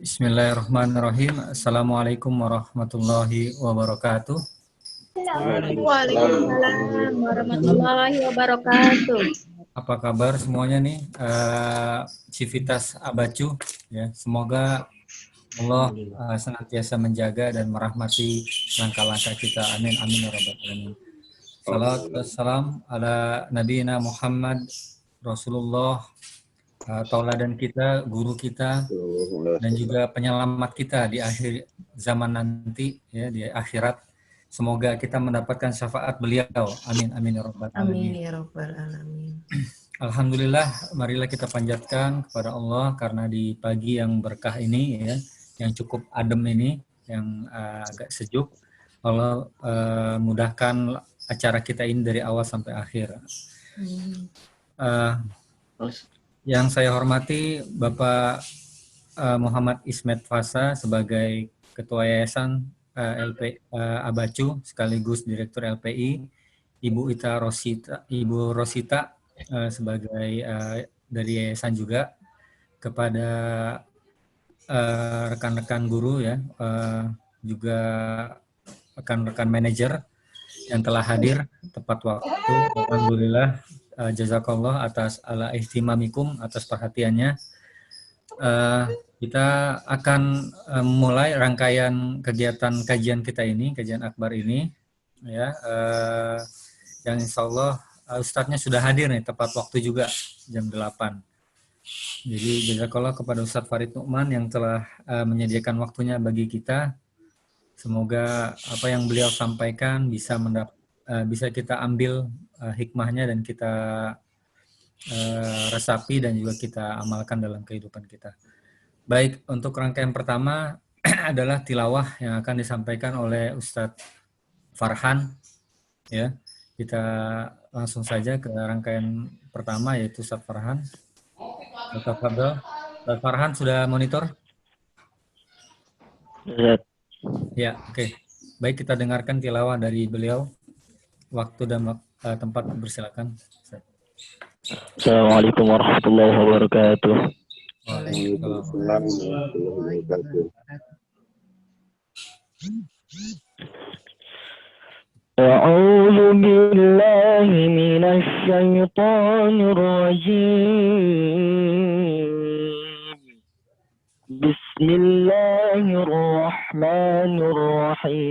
Bismillahirrahmanirrahim. Assalamualaikum warahmatullahi wabarakatuh. Waalaikumsalam warahmatullahi wabarakatuh. Apa kabar semuanya nih? Civitas Abacu ya. Semoga Allah senantiasa menjaga dan merahmati langkah-langkah kita. Amin amin ya rabbal alamin. Salawat wassalam ala nabiyina Muhammad Rasulullah, tauladan kita, guru kita, dan juga penyelamat kita di akhir zaman nanti ya, di akhirat. Semoga kita mendapatkan syafaat beliau. Amin amin ya rabbal alamin. Amin ya rabbal alamin. Alhamdulillah, marilah kita panjatkan kepada Allah karena di pagi yang berkah ini ya, yang cukup adem ini, yang agak sejuk, Allah mudahkan acara kita ini dari awal sampai akhir. Yang saya hormati Bapak Muhammad Ismet Fasa sebagai Ketua Yayasan Abacu sekaligus Direktur LPI, Ibu Rosita sebagai dari yayasan juga, kepada rekan-rekan guru ya, juga rekan-rekan manajer yang telah hadir tepat waktu. Alhamdulillah, jazakallah atas ala ihtimamikum, atas perhatiannya. Kita akan mulai rangkaian kegiatan kajian kita ini, kajian akbar ini ya, yang insya Allah Ustadznya sudah hadir nih tepat waktu juga jam 8. Jadi jazakallah kepada Ustadz Farid Nu'man yang telah menyediakan waktunya bagi kita. Semoga apa yang beliau sampaikan bisa kita ambil hikmahnya dan kita resapi dan juga kita amalkan dalam kehidupan kita. Baik, untuk rangkaian pertama adalah tilawah yang akan disampaikan oleh Ustadz Farhan ya. Kita langsung saja ke rangkaian pertama, yaitu Ustadz Farhan. Ustadz Farhan sudah monitor? Ya, oke. Baik, kita dengarkan tilawah dari beliau. Waktu dan tempat bersilakan. Assalamualaikum warahmatullahi wabarakatuh. Waalaikumsalam warahmatullahi wabarakatuh. أعوذ بالله من الشيطان الرجيم. بسم الله الرحمن الرحيم.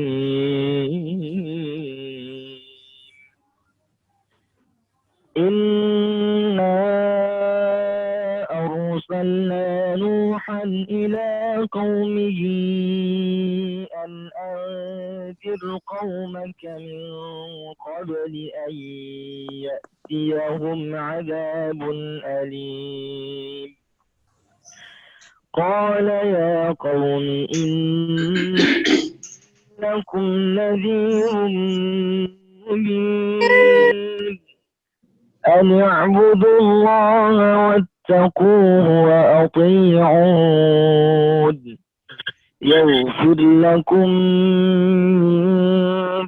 إنا أرسلنا نوحا إلى قومه أن أنذر قومك من قبل أن يأتيهم عذاب أليم. قال يا قوم إنكم نذير مبين أن اعبدوا الله واتقوه وأطيعون يغفر لكم من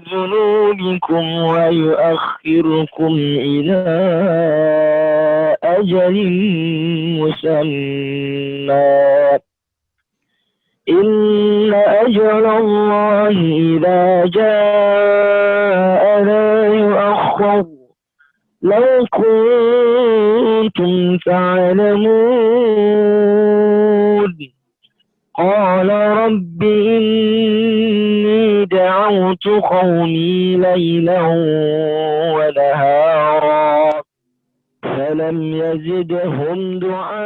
ذنوبكم ويؤخركم إلى أجل مسمى إن أجل الله إذا جاء لا يؤخر لو كنتم تعلمون. قال رب إني دعوت قومي ليلا ونهارا فلم يزدهم دعائي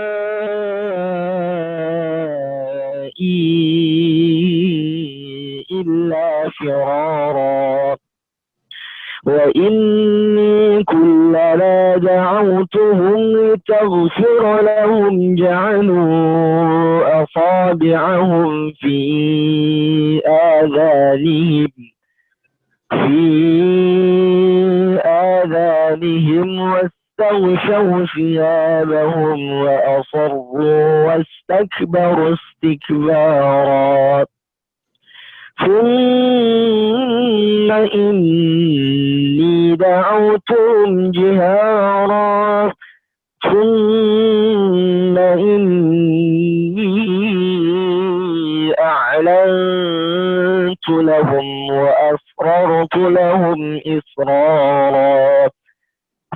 إلا فرارا وإني كلما دعوتهم لتغفر لهم جعلوا أصابعهم في آذانهم واستغشوا ثيابهم وأصروا واستكبروا استكبارا ثم إني دعوتهم جهارا ثم إني أعلنت لهم وأسررت لهم إسرارا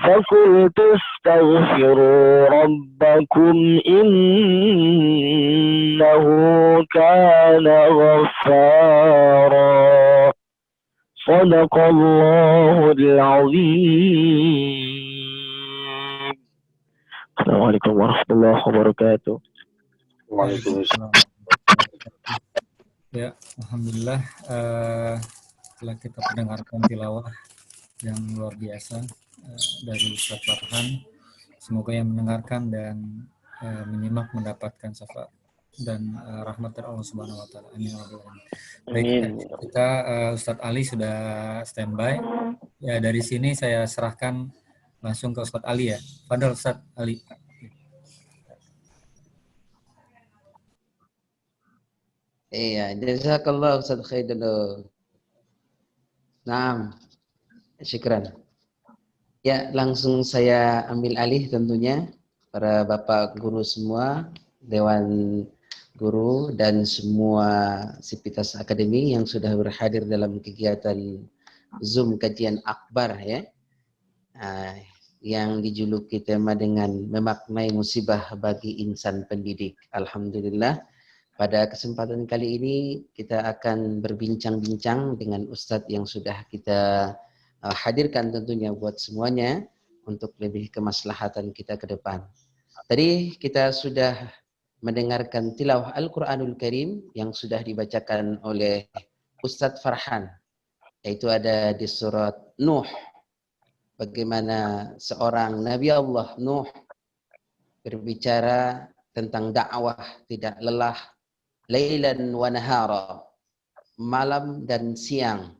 فقلت استغفروا ربكم إنه كان غفارا صدق الله العظيم. السلام عليكم ورحمة الله وبركاته. Waalaikumsalam. Ya, alhamdulillah telah kita mendengarkan tilawah yang luar biasa dari Ustaz Farhan. Semoga yang mendengarkan dan menyimak mendapatkan syafaat dan rahmat dari Allah Subhanahu wa taala. Amin. Baik, kita Ustaz Ali sudah standby. Ya, dari sini saya serahkan langsung ke Ustaz Ali ya. Fadhil Ustaz Ali. Iya, jazakallah Ustaz Khairul. Naam, syukran. Ya, langsung saya ambil alih tentunya para Bapak Guru semua, Dewan Guru dan semua sivitas akademi yang sudah berhadir dalam kegiatan Zoom kajian akbar ya. Yang dijuluki tema dengan memaknai musibah bagi insan pendidik. Alhamdulillah. Pada kesempatan kali ini kita akan berbincang-bincang dengan Ustadz yang sudah kita hadirkan tentunya buat semuanya untuk lebih kemaslahatan kita ke depan. Tadi kita sudah mendengarkan tilawah Al-Quranul Karim yang sudah dibacakan oleh Ustadz Farhan, yaitu ada di surat Nuh. Bagaimana seorang Nabi Allah Nuh berbicara tentang dakwah tidak lelah, lailan wa nahara, malam dan siang.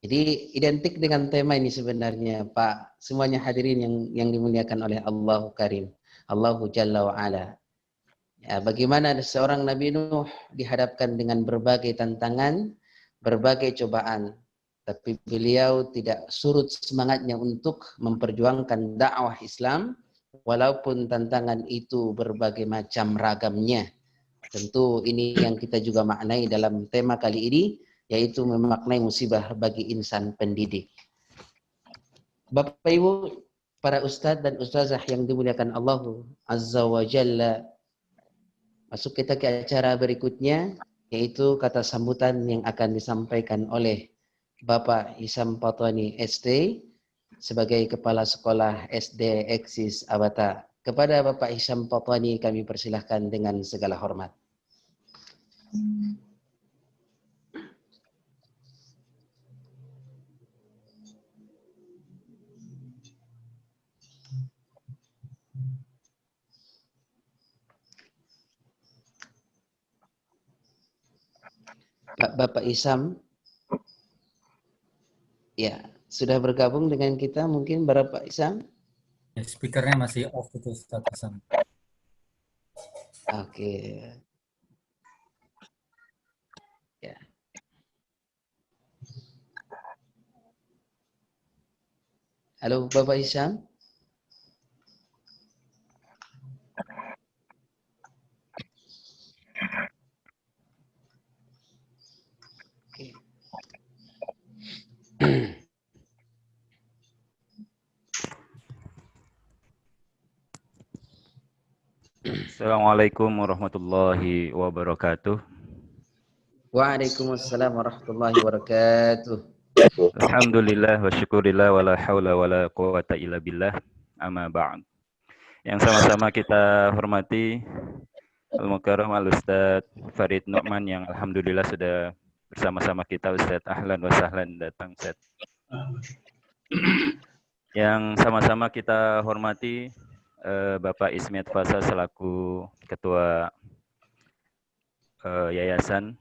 Jadi identik dengan tema ini sebenarnya Pak, semuanya hadirin yang dimuliakan oleh Allahu Karim, Allahu Jalla wa Ala. Ya, bagaimana seorang Nabi Nuh dihadapkan dengan berbagai tantangan, berbagai cobaan, tapi beliau tidak surut semangatnya untuk memperjuangkan dakwah Islam, walaupun tantangan itu berbagai macam ragamnya. Tentu ini yang kita juga maknai dalam tema kali ini, yaitu memaknai musibah bagi insan pendidik. Bapak Ibu, para ustadz dan ustazah yang dimuliakan Allah Azza wa Jalla, masuk kita ke acara berikutnya, yaitu kata sambutan yang akan disampaikan oleh Bapak Hisam Patwani SD sebagai Kepala Sekolah SD Eksis Abata. Kepada Bapak Hisam Patwani kami persilahkan dengan segala hormat. Bapak Hisam, ya sudah bergabung dengan kita mungkin Bapak Hisam? Ya, speakernya masih off itu Ustaz Hasan. Oke. Ya. Halo Bapak Hisam. Oke. Assalamualaikum warahmatullahi wabarakatuh. Waalaikumsalam warahmatullahi wabarakatuh. Alhamdulillah wa syukurillah wa la hawla wa la quwata illa billah, amma ba'd. Yang sama-sama kita hormati Al-Mukarram Al-Ustadz Farid Nu'man yang alhamdulillah sudah bersama-sama kita. Ustadz, ahlan wa sahlan datang Ustadz. Yang sama-sama kita hormati Bapak Ismet Fasa selaku Ketua Yayasan,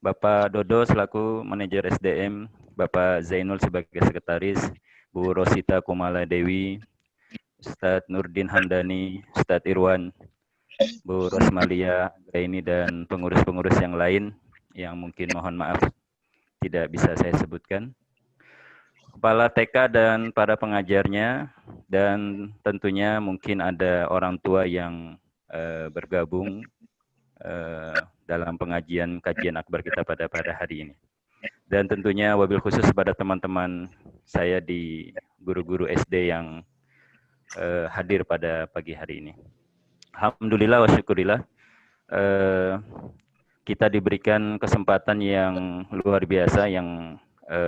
Bapak Dodo selaku Manajer SDM, Bapak Zainul sebagai Sekretaris, Bu Rosita Kumala Dewi, Ustadz Nurdin Hamdani, Ustadz Irwan, Bu Rosmalia Graini, dan pengurus-pengurus yang lain yang mungkin mohon maaf tidak bisa saya sebutkan. Kepala TK dan para pengajarnya, dan tentunya mungkin ada orang tua yang bergabung dalam pengajian kajian akbar kita pada hari ini. Dan tentunya wabil khusus pada teman-teman saya di guru-guru SD yang hadir pada pagi hari ini. Alhamdulillah wa syukurillah, kita diberikan kesempatan yang luar biasa, yang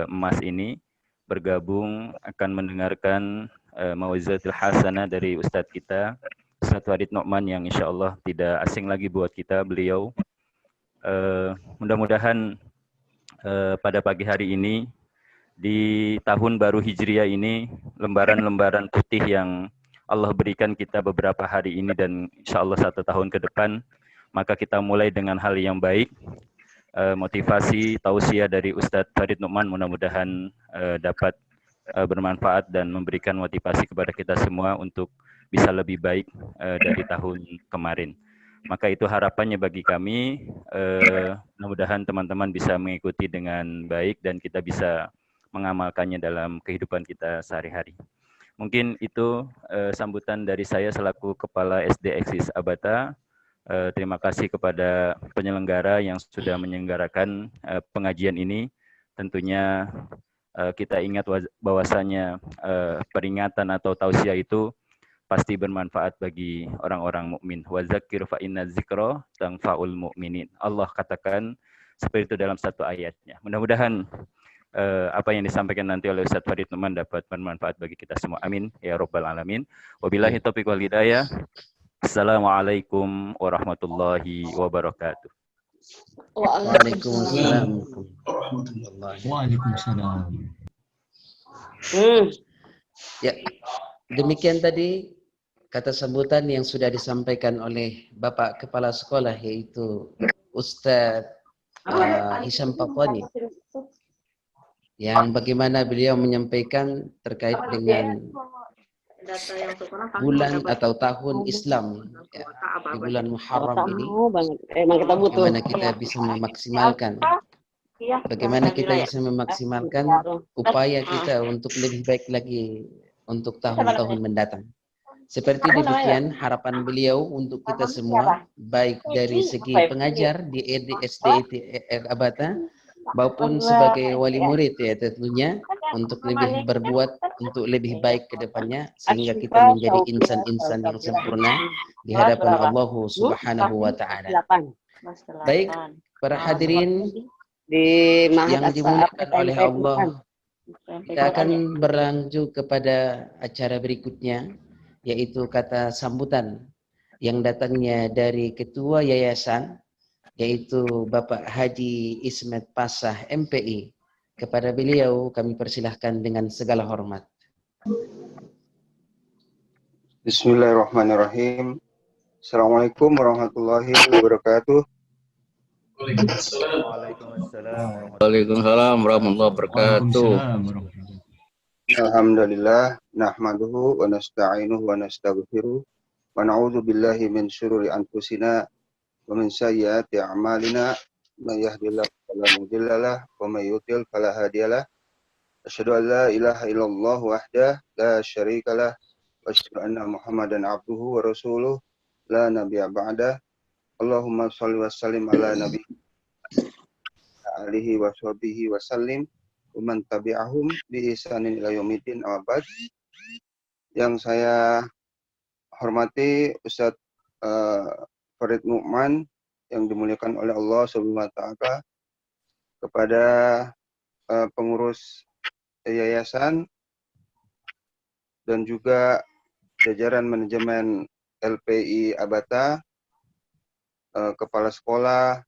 emas ini, bergabung akan mendengarkan mau'izatul hasanah dari Ustadz kita, Ustadz Farid Nu'man, yang insya Allah tidak asing lagi buat kita. Beliau mudah-mudahan pada pagi hari ini, di tahun baru Hijriah ini, lembaran-lembaran putih yang Allah berikan kita beberapa hari ini dan insya Allah 1 tahun ke depan, maka kita mulai dengan hal yang baik. Motivasi, tausiah dari Ustadz Farid Nu'man mudah-mudahan dapat bermanfaat dan memberikan motivasi kepada kita semua untuk bisa lebih baik dari tahun kemarin. Maka itu harapannya bagi kami, mudah-mudahan teman-teman bisa mengikuti dengan baik dan kita bisa mengamalkannya dalam kehidupan kita sehari-hari. Mungkin itu sambutan dari saya selaku Kepala SD Eksis Abata. Terima kasih kepada penyelenggara yang sudah menyelenggarakan pengajian ini. Tentunya kita ingat bahwasanya peringatan atau tausiah itu pasti bermanfaat bagi orang-orang mukmin. Wa dzakir fa inna dzikra tanfa'ul mu'minin. Allah katakan seperti itu dalam satu ayatnya. Mudah-mudahan apa yang disampaikan nanti oleh Ustadz Farid Nu'man dapat bermanfaat bagi kita semua. Amin ya rabbal alamin. Wabillahi taufiq wal hidayah. Assalamualaikum warahmatullahi wabarakatuh. Waalaikumsalam. Waalaikumsalam. Ya, demikian tadi kata sambutan yang sudah disampaikan oleh Bapak Kepala Sekolah, yaitu Ustadz Hisham Papwani, yang bagaimana beliau menyampaikan terkait dengan bulan atau tahun Islam, ya, di bulan Muharram ini, bagaimana kita bisa memaksimalkan, bagaimana kita bisa memaksimalkan upaya kita untuk lebih baik lagi untuk tahun-tahun mendatang. Seperti demikian harapan beliau untuk kita semua, baik dari segi pengajar di SD Abata maupun sebagai wali murid, ya tentunya untuk lebih berbuat, untuk lebih baik ke depannya, sehingga kita menjadi insan-insan yang sempurna di hadapan Allah Subhanahu wa Ta'ala. Baik, para hadirin yang dimuliakan oleh Allah, kita akan berlanjut kepada acara berikutnya, yaitu kata sambutan yang datangnya dari Ketua Yayasan, yaitu Bapak Haji Ismet Pasah MPI. Kepada beliau kami persilahkan dengan segala hormat. Bismillahirrahmanirrahim. Assalamualaikum warahmatullahi wabarakatuh. Waalaikumsalam warahmatullahi wabarakatuh. Alhamdulillah, nahmaduhu wa nasta'inuhu wa nastaghfiruh wa na'udzu billahi min syururi anfusina wa min sayyiati a'malina. Man yahdihillahu fala mudilla lahu wa may yudlil fala hadiyalah. Asyhadu an la ilaha illallah wahdahu la syarikalah wa asyhadu anna Muhammadan abduhu wa rasuluh la nabiyya ba'dah. Allahumma shalli wa sallim ala nabi alihi wa sahbihi wa sallim wa man tabi'ahum bi ihsanin ila yaumiddin, amma ba'd. Yang saya hormati Ustadz Farid Nu'man yang dimuliakan oleh Allah Subhanahu wa Ta'ala, kepada pengurus yayasan dan juga jajaran manajemen LPI Abata, kepala sekolah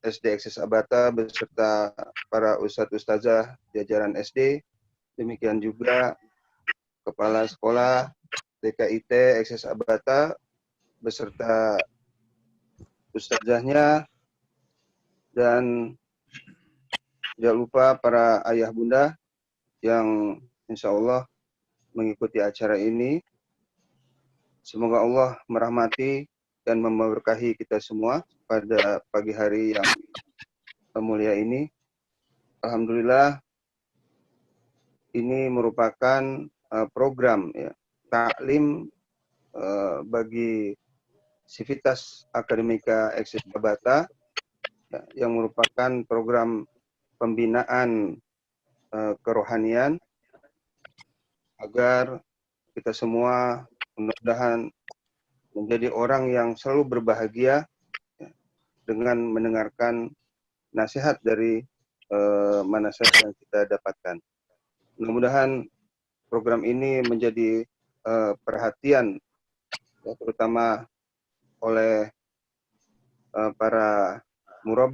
SD Eksis Abata beserta para ustadz-ustazah jajaran SD, demikian juga kepala sekolah DKIT Eksis Abata beserta ustazahnya, dan tidak lupa para ayah bunda yang insya Allah mengikuti acara ini. Semoga Allah merahmati dan memberkahi kita semua pada pagi hari yang mulia ini. Alhamdulillah, ini merupakan program ya, taklim bagi Civitas Academica Eksis Abata, ya, yang merupakan program pembinaan kerohanian agar kita semua mudah-mudahan menjadi orang yang selalu berbahagia, ya, dengan mendengarkan nasihat dari nasihat yang kita dapatkan. Mudah-mudahan program ini menjadi perhatian, ya, terutama oleh para murab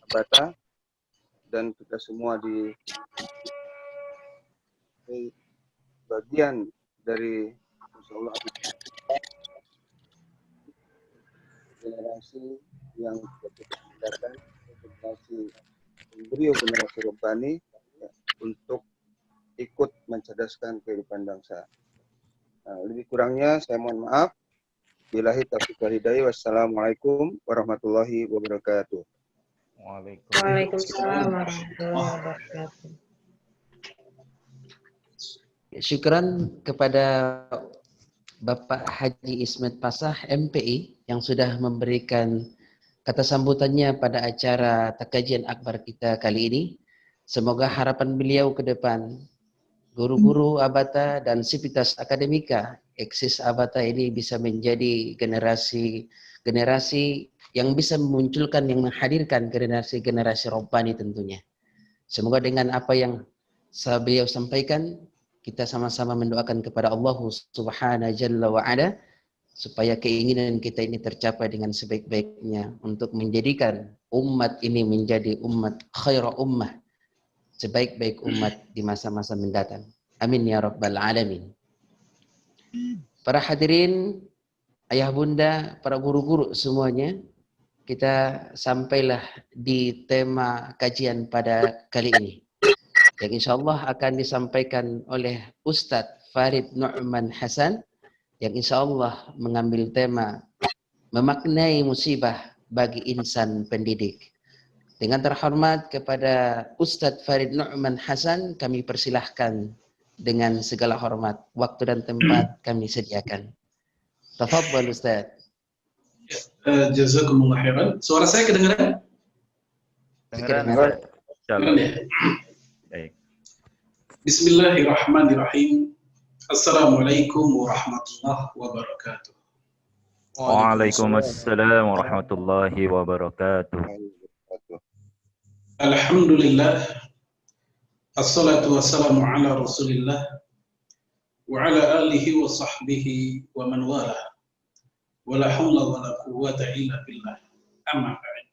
Abata dan kita semua di bagian dari insyaallah generasi yang kita tinggalkan, generasi embryo generasi Rabbani, ya, untuk ikut mencerdaskan kehidupan bangsa. Nah, lebih kurangnya saya mohon maaf. Billahi taufiq wal hidayah. Wassalamualaikum warahmatullahi wabarakatuh. Waalaikumsalam warahmatullahi wabarakatuh. Syukran kepada Bapak Haji Ismet Pasah MPI yang sudah memberikan kata sambutannya pada acara kajian akbar kita kali ini. Semoga harapan beliau ke depan, guru-guru Abata dan Civitas Academica Eksis Abata ini bisa menjadi generasi yang bisa memunculkan, yang menghadirkan generasi Rabbani tentunya. Semoga dengan apa yang beliau sampaikan, kita sama-sama mendoakan kepada Allah Subhanahu Jalla wa Ala supaya keinginan kita ini tercapai dengan sebaik-baiknya untuk menjadikan umat ini menjadi umat khairah ummah, sebaik-baik umat di masa-masa mendatang. Amin ya rabbal alamin. Para hadirin, ayah bunda, para guru-guru semuanya, kita sampailah di tema kajian pada kali ini, yang insyaallah akan disampaikan oleh Ustadz Farid Nu'man Hasan, yang insyaallah mengambil tema memaknai musibah bagi insan pendidik. Dengan terhormat kepada Ustadz Farid Nu'man Hasan, kami persilahkan dengan segala hormat. Waktu dan tempat kami sediakan. Tafadhal Ustadz. Jazakumullah khairan. Suara saya kedengaran? Kedengaran. Baik. Bismillahirrahmanirrahim. Assalamualaikum warahmatullahi wabarakatuh. Waalaikumsalam warahmatullahi wabarakatuh. Alhamdulillah. Assalatu wassalamu ala Rasulillah wa ala alihi wa sahbihi wa man wala. Wala haula wala quwwata illa billah. Amma ba'd.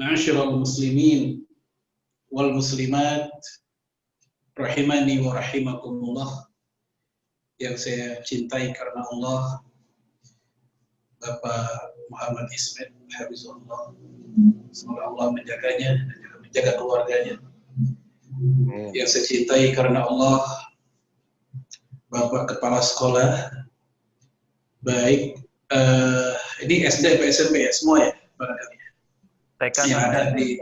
Ma'asyiral muslimin wal muslimat rahimani wa rahimakumullah, yang saya cintai karena Allah, Bapak Muhammad Ismet Habibullah. Semoga Allah menjaganya dan juga menjaga keluarganya. Yang saya cintai karena Allah, Bapak Kepala Sekolah, baik ini SD, SMP ya, semua ya barangkali yang ada di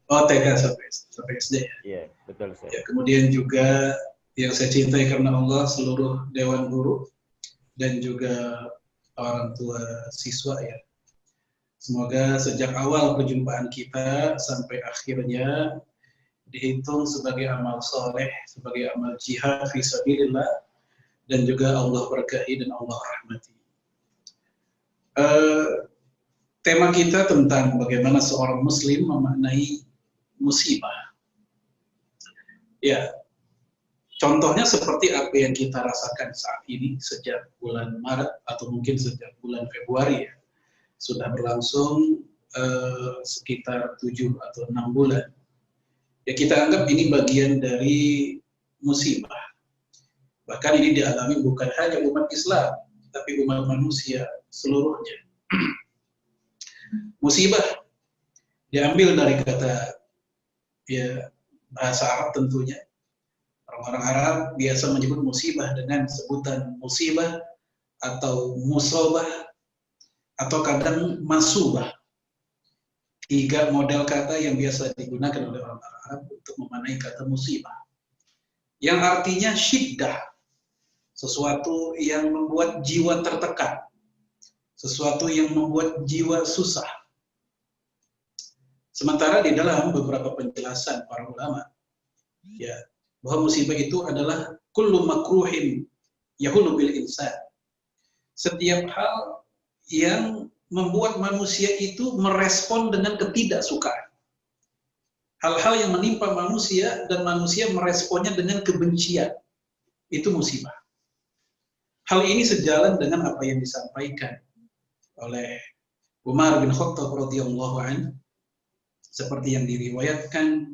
TK sampai SD ya. Iya, betul Ustaz. Ya, kemudian juga yang saya cintai karena Allah, seluruh dewan guru dan juga orang tua siswa ya. Semoga sejak awal perjumpaan kita sampai akhirnya dihitung sebagai amal soleh, sebagai amal jihad fisabilillah, dan juga Allah berkahi dan Allah rahmati. Tema kita tentang bagaimana seorang muslim memaknai musibah. Ya, contohnya seperti apa yang kita rasakan saat ini sejak bulan Maret atau mungkin sejak bulan Februari ya. Sudah berlangsung sekitar 7 atau 6 bulan. Ya, kita anggap ini bagian dari musibah. Bahkan ini dialami bukan hanya umat Islam, tapi umat manusia seluruhnya. Musibah diambil dari kata ya bahasa Arab tentunya. Orang-orang Arab biasa menyebut musibah dengan sebutan musibah atau musabah atau kadang masubah. 3 model kata yang biasa digunakan oleh orang Arab untuk memaknai kata musibah, yang artinya syiddah, sesuatu yang membuat jiwa tertekan, sesuatu yang membuat jiwa susah. Sementara di dalam beberapa penjelasan para ulama, ya, bahwa musibah itu adalah kullu makruhin yahulu bil insan. Setiap hal yang membuat manusia itu merespon dengan ketidaksukaan. Hal-hal yang menimpa manusia dan manusia meresponnya dengan kebencian, itu musibah. Hal ini sejalan dengan apa yang disampaikan oleh Umar bin Khattab radhiyallahu anhu, seperti yang diriwayatkan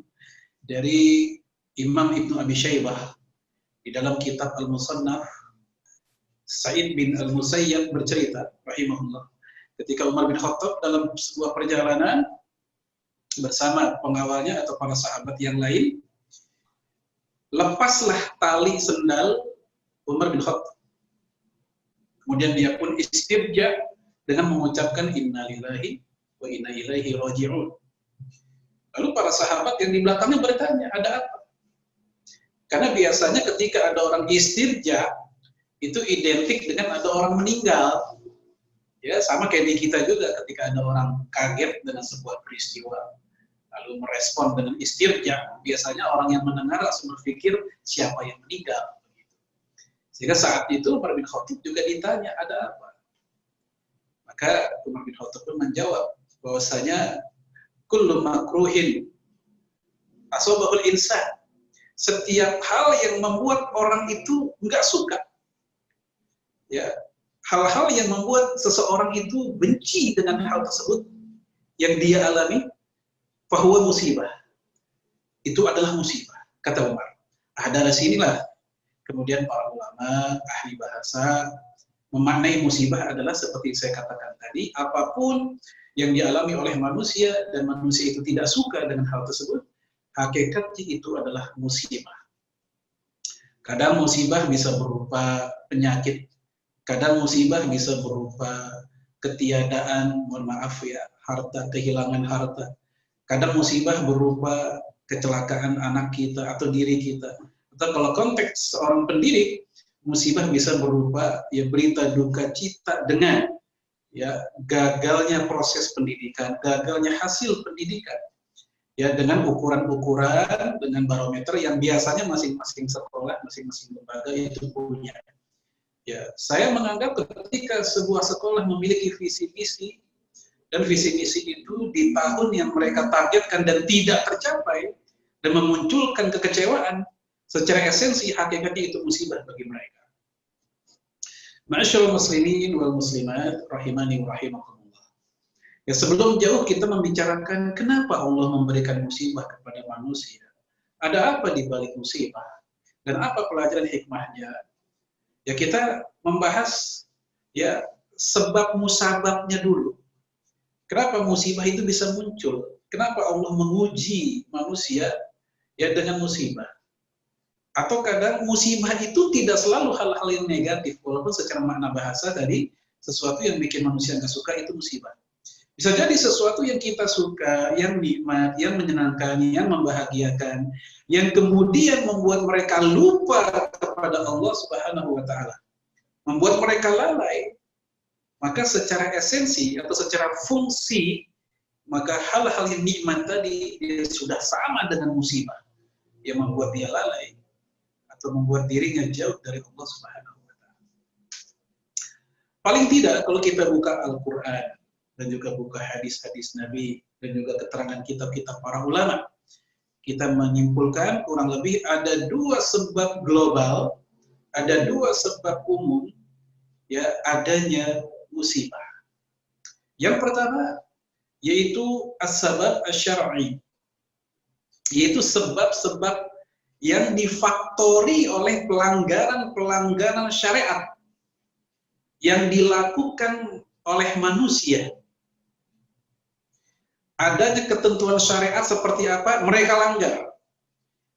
dari Imam Ibnu Abi Syaibah di dalam kitab Al-Musannaf. Sa'id bin Al-Musayyab bercerita rahimahullah, ketika Umar bin Khattab dalam sebuah perjalanan bersama pengawalnya atau para sahabat yang lain, lepaslah tali sendal Umar bin Khattab. Kemudian dia pun istirja dengan mengucapkan inna lillahi wa inna ilaihi raji'un. Lalu para sahabat yang di belakangnya bertanya, ada apa? Karena biasanya ketika ada orang istirja, itu identik dengan ada orang meninggal. Ya, sama kayak di kita juga ketika ada orang kaget dengan sebuah peristiwa, lalu merespon dengan istirja, biasanya orang yang mendengar langsung berpikir siapa yang meninggal. Sehingga saat itu Umar bin Khattab juga ditanya, ada apa? Maka Umar bin Khattab pun menjawab bahwasanya kullu makruhin asobahul insan. Setiap hal yang membuat orang itu enggak suka, ya, hal-hal yang membuat seseorang itu benci dengan hal tersebut yang dia alami, fahuwa musibah. Itu adalah musibah, kata Umar. Dari sinilah kemudian para ulama, ahli bahasa memaknai musibah adalah seperti saya katakan tadi, apapun yang dialami oleh manusia dan manusia itu tidak suka dengan hal tersebut, hakikatnya itu adalah musibah. Kadang musibah bisa berupa penyakit, kadang musibah bisa berupa ketiadaan, mohon maaf ya, harta, kehilangan harta. Kadang musibah berupa kecelakaan anak kita atau diri kita. Atau kalau konteks seorang pendidik, musibah bisa berupa ya berita duka cita dengan ya gagalnya proses pendidikan, gagalnya hasil pendidikan. Ya, dengan ukuran-ukuran, dengan barometer yang biasanya masing-masing sekolah, masing-masing lembaga itu punya. Ya, saya menganggap ketika sebuah sekolah memiliki visi-misi, dan visi-misi itu di tahun yang mereka targetkan dan tidak tercapai, dan memunculkan kekecewaan, secara esensi hakikatnya itu musibah bagi mereka. Ma'asyiral muslimin wal muslimat rahimani wa rahimakumullah. Ya, sebelum jauh kita membicarakan kenapa Allah memberikan musibah kepada manusia. Ada apa di balik musibah? Dan apa pelajaran hikmahnya? Ya, kita membahas ya sebab musababnya dulu. Kenapa musibah itu bisa muncul? Kenapa Allah menguji manusia ya dengan musibah? Atau kadang musibah itu tidak selalu hal-hal yang negatif, walaupun secara makna bahasa tadi sesuatu yang bikin manusia nggak suka itu musibah. Bisa jadi sesuatu yang kita suka, yang nikmat, yang menyenangkan, yang membahagiakan, yang kemudian membuat mereka lupa kepada Allah Subhanahu wa Ta'ala, membuat mereka lalai. Maka secara esensi atau secara fungsi, maka hal-hal yang nikmat tadi dia sudah sama dengan musibah yang membuat dia lalai atau membuat dirinya jauh dari Allah Subhanahu wa Ta'ala. Paling tidak kalau kita buka Al-Quran dan juga buka hadis-hadis Nabi dan juga keterangan kitab-kitab para ulama, kita menyimpulkan kurang lebih ada dua sebab global, ada dua sebab umum ya adanya musibah. Yang pertama yaitu as-sabab asy-syar'i, yaitu sebab-sebab yang difaktori oleh pelanggaran-pelanggaran syariat yang dilakukan oleh manusia. Adanya ketentuan syariat seperti apa mereka langgar,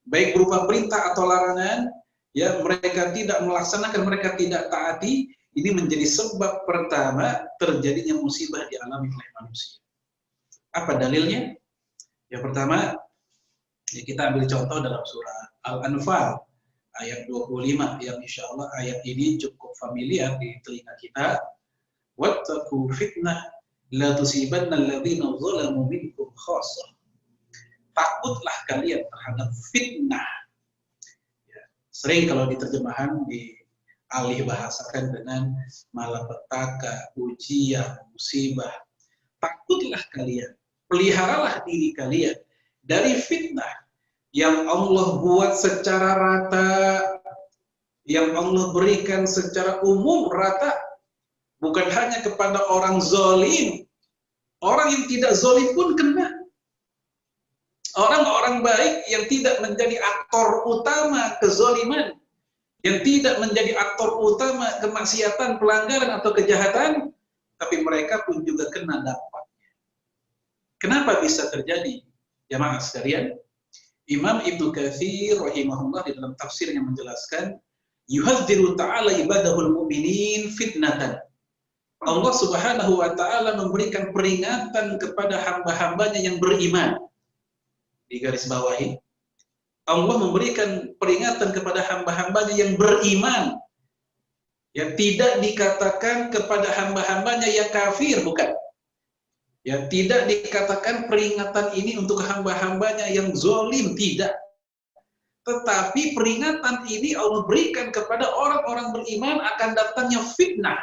baik berupa perintah atau larangan, ya mereka tidak melaksanakan, mereka tidak taati. Ini menjadi sebab pertama terjadinya musibah dialami oleh manusia. Apa dalilnya? Yang pertama, ya kita ambil contoh dalam surah Al-Anfal ayat 25 yang insya Allah ayat ini cukup familiar di telinga kita. Wattaqu fitnah la tusibanna alladziina zalamu minkum khassah. Takutlah kalian terhadap fitnah. Ya, sering kalau diterjemahan dialih bahasakan dengan malapetaka, ujian, musibah. Takutlah kalian, peliharalah diri kalian dari fitnah yang Allah buat secara rata, yang Allah berikan secara umum rata, bukan hanya kepada orang zalim, orang yang tidak zalim pun kena. Orang-orang baik yang tidak menjadi aktor utama kezaliman, yang tidak menjadi aktor utama kemaksiatan, pelanggaran atau kejahatan, tapi mereka pun juga kena dampaknya. Kenapa bisa terjadi? Jamaah sekalian, Imam Ibnu Katsir rahimahullah di dalam tafsirnya menjelaskan, yuhadziru ta'ala ibadahul mu'minin fitnatan. Allah Subhanahu wa taala memberikan peringatan kepada hamba-hambanya yang beriman. Di garis bawahi, Allah memberikan peringatan kepada hamba-hambanya yang beriman. Yang tidak dikatakan kepada hamba-hambanya yang kafir, bukan. Ya, tidak dikatakan peringatan ini untuk hamba-hambanya yang zalim, tidak. Tetapi peringatan ini Allah berikan kepada orang-orang beriman akan datangnya fitnah.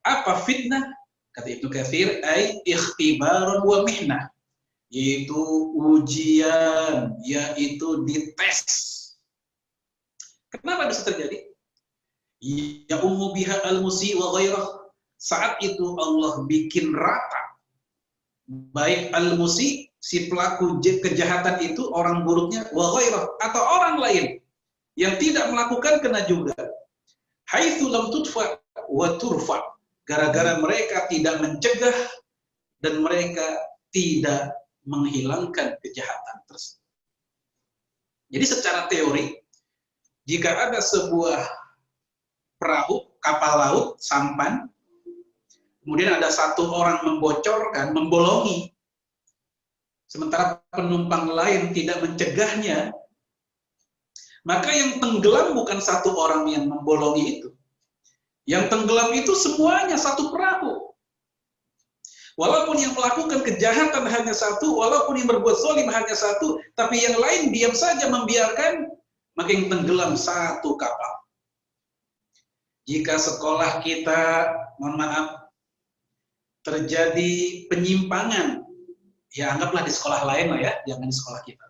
Apa fitnah? Kata Ibnu Katsir, ai ikhtibarun wa mihnah. Yaitu ujian, yaitu dites. Kenapa bisa terjadi? Ya ummu biha al-musi wa ghairah. Saat itu Allah bikin rata baik al-musi, si pelaku kejahatan itu, orang buruknya, wa ghairah, atau orang lain yang tidak melakukan kena juga. Haitsu lam tudfa wa turfa. Gara-gara mereka tidak mencegah dan mereka tidak menghilangkan kejahatan tersebut. Jadi secara teori, jika ada sebuah perahu, kapal laut, sampan, kemudian ada satu orang membocorkan, membolongi, sementara penumpang lain tidak mencegahnya, maka yang tenggelam bukan satu orang yang membolongi itu. Yang tenggelam itu semuanya satu perahu. Walaupun yang melakukan kejahatan hanya satu, walaupun yang berbuat zalim hanya satu, tapi yang lain diam saja membiarkan, maka yang tenggelam satu kapal. Jika sekolah kita, mohon maaf, terjadi penyimpangan, ya anggaplah di sekolah lain lah ya, jangan di sekolah kita.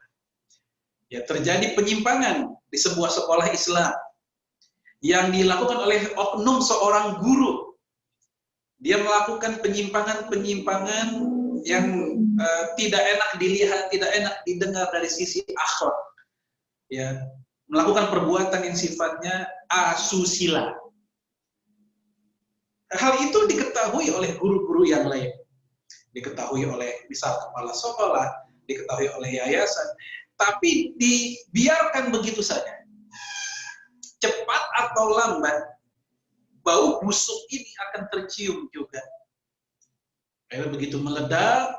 Ya, terjadi penyimpangan di sebuah sekolah Islam yang dilakukan oleh oknum seorang guru. Dia melakukan penyimpangan-penyimpangan yang tidak enak dilihat, tidak enak didengar dari sisi akhlak. Ya, melakukan perbuatan yang sifatnya asusila. Hal itu diketahui oleh guru-guru yang lain. Diketahui oleh misal kepala sekolah, diketahui oleh yayasan, tapi dibiarkan begitu saja. Cepat atau lambat, bau busuk ini akan tercium juga. Karena begitu meledak,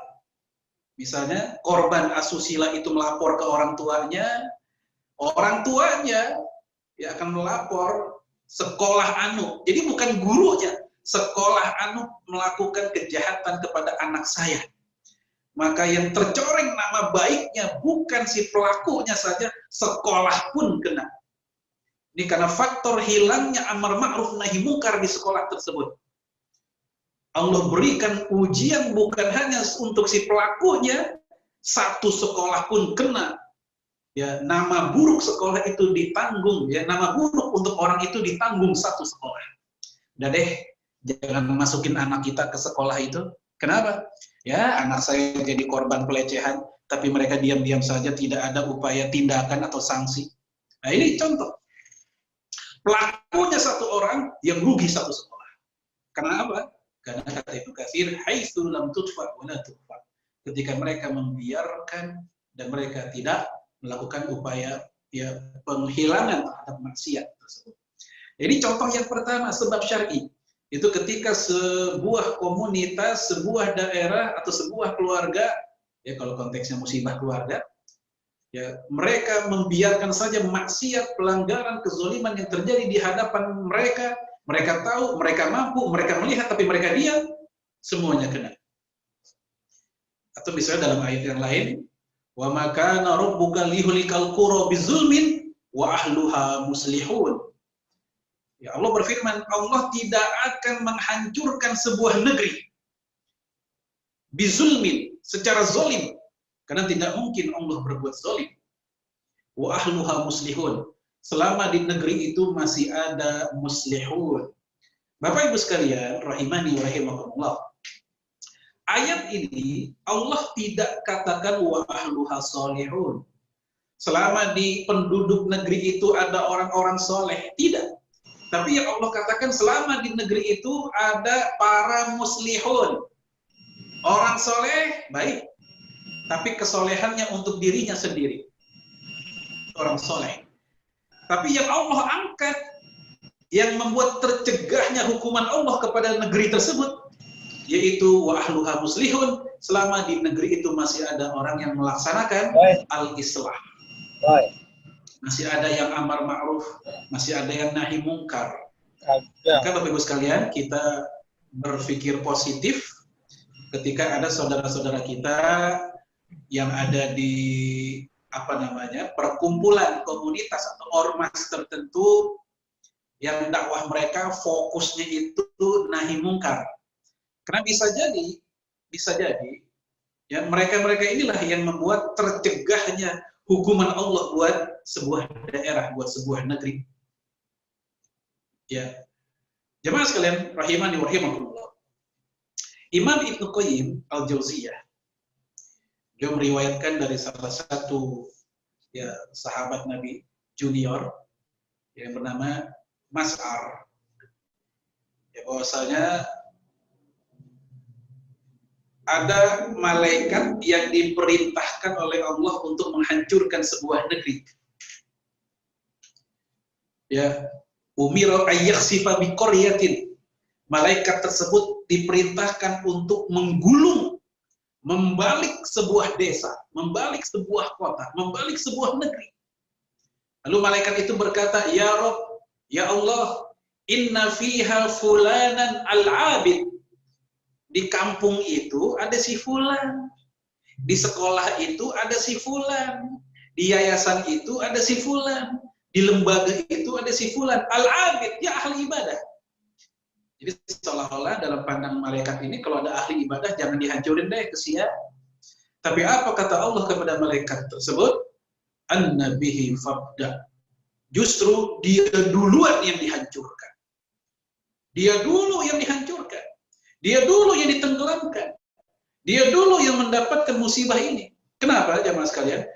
misalnya korban asusila itu melapor ke orang tuanya ya akan melapor sekolah anu. Jadi bukan gurunya, sekolah anu melakukan kejahatan kepada anak saya. Maka yang tercoreng nama baiknya bukan si pelakunya saja, sekolah pun kena. Ini karena faktor hilangnya amar ma'ruf nahi munkar di sekolah tersebut. Allah berikan ujian bukan hanya untuk si pelakunya, satu sekolah pun kena. Ya, nama buruk sekolah itu ditanggung, ya, nama buruk untuk orang itu ditanggung satu sekolah. Udah deh, jangan masukin anak kita ke sekolah itu. Kenapa? Ya, anak saya jadi korban pelecehan, tapi mereka diam-diam saja, tidak ada upaya tindakan atau sanksi. Nah, ini contoh. Pelakunya satu orang, yang rugi satu sekolah. Karena apa? Karena kata Ibnu Katsir, haitsu lam tudfa wa la tudfa. Ketika mereka membiarkan dan mereka tidak melakukan upaya ya penghilangan terhadap maksiat tersebut. Jadi contoh yang pertama, sebab syar'i. Itu ketika sebuah komunitas, sebuah daerah atau sebuah keluarga, ya kalau konteksnya musibah keluarga, Ya, mereka membiarkan saja maksiat, pelanggaran, kezaliman yang terjadi di hadapan mereka. Mereka tahu, mereka mampu, mereka melihat, tapi mereka diam, semuanya kena. Atau misalnya dalam ayat yang lain, wa ma kana rabbuka liyuhlikal qura bizulmin wa ahluha muslihun. Ya, Allah berfirman, Allah tidak akan menghancurkan sebuah negeri bizulmin, secara zalim. Karena tidak mungkin Allah berbuat zalim. Wa ahluha muslihun. Selama di negeri itu masih ada muslihun. Bapak Ibu sekalian, rahimani wa rahimakumullah. Ayat ini Allah tidak katakan wa ahluha solihun. Selama di penduduk negeri itu ada orang-orang soleh. Tidak. Tapi yang Allah katakan selama di negeri itu ada para muslihun. Orang soleh, baik. Tapi kesolehannya untuk dirinya sendiri. Orang soleh. Tapi yang Allah angkat, yang membuat tercegahnya hukuman Allah kepada negeri tersebut, yaitu wa ahluha muslihun, selama di negeri itu masih ada orang yang melaksanakan al-islah. Masih ada yang amar ma'ruf, masih ada yang nahi mungkar. Maka Bapak Ibu sekalian, kita berpikir positif ketika ada saudara-saudara kita yang ada di perkumpulan komunitas atau ormas tertentu yang dakwah mereka fokusnya itu nahi mungkar. Karena bisa jadi ya mereka inilah yang membuat tercegahnya hukuman Allah buat sebuah daerah, buat sebuah negeri. Ya. Jemaah sekalian, rahimani wa rahimakumullah. Imam Ibnu Qayyim Al-Jauziyah dia meriwayatkan dari salah satu ya sahabat Nabi junior yang bernama Mas'ar. Ya bahwasanya ada malaikat yang diperintahkan oleh Allah untuk menghancurkan sebuah negeri. Ya, umira ayyakhsifa biqaryatin. Malaikat tersebut diperintahkan untuk menggulung, membalik sebuah desa, membalik sebuah kota, membalik sebuah negeri. Lalu malaikat itu berkata, "Ya Rabb, ya Allah, inna fiha fulanan al-abid." Di kampung itu ada si fulan, di sekolah itu ada si fulan, di yayasan itu ada si fulan, di lembaga itu ada si fulan, al-abid, ya ahli ibadah. Jadi seolah-olah dalam pandang malaikat ini kalau ada ahli ibadah jangan dihancurin deh, kesian. Tapi apa kata Allah kepada malaikat tersebut? An-nabihi fabda. Justru dia duluan yang dihancurkan. Dia dulu yang dihancurkan. Dia dulu yang ditenggelamkan. Dia dulu yang mendapatkan musibah ini. Kenapa jamaah sekalian?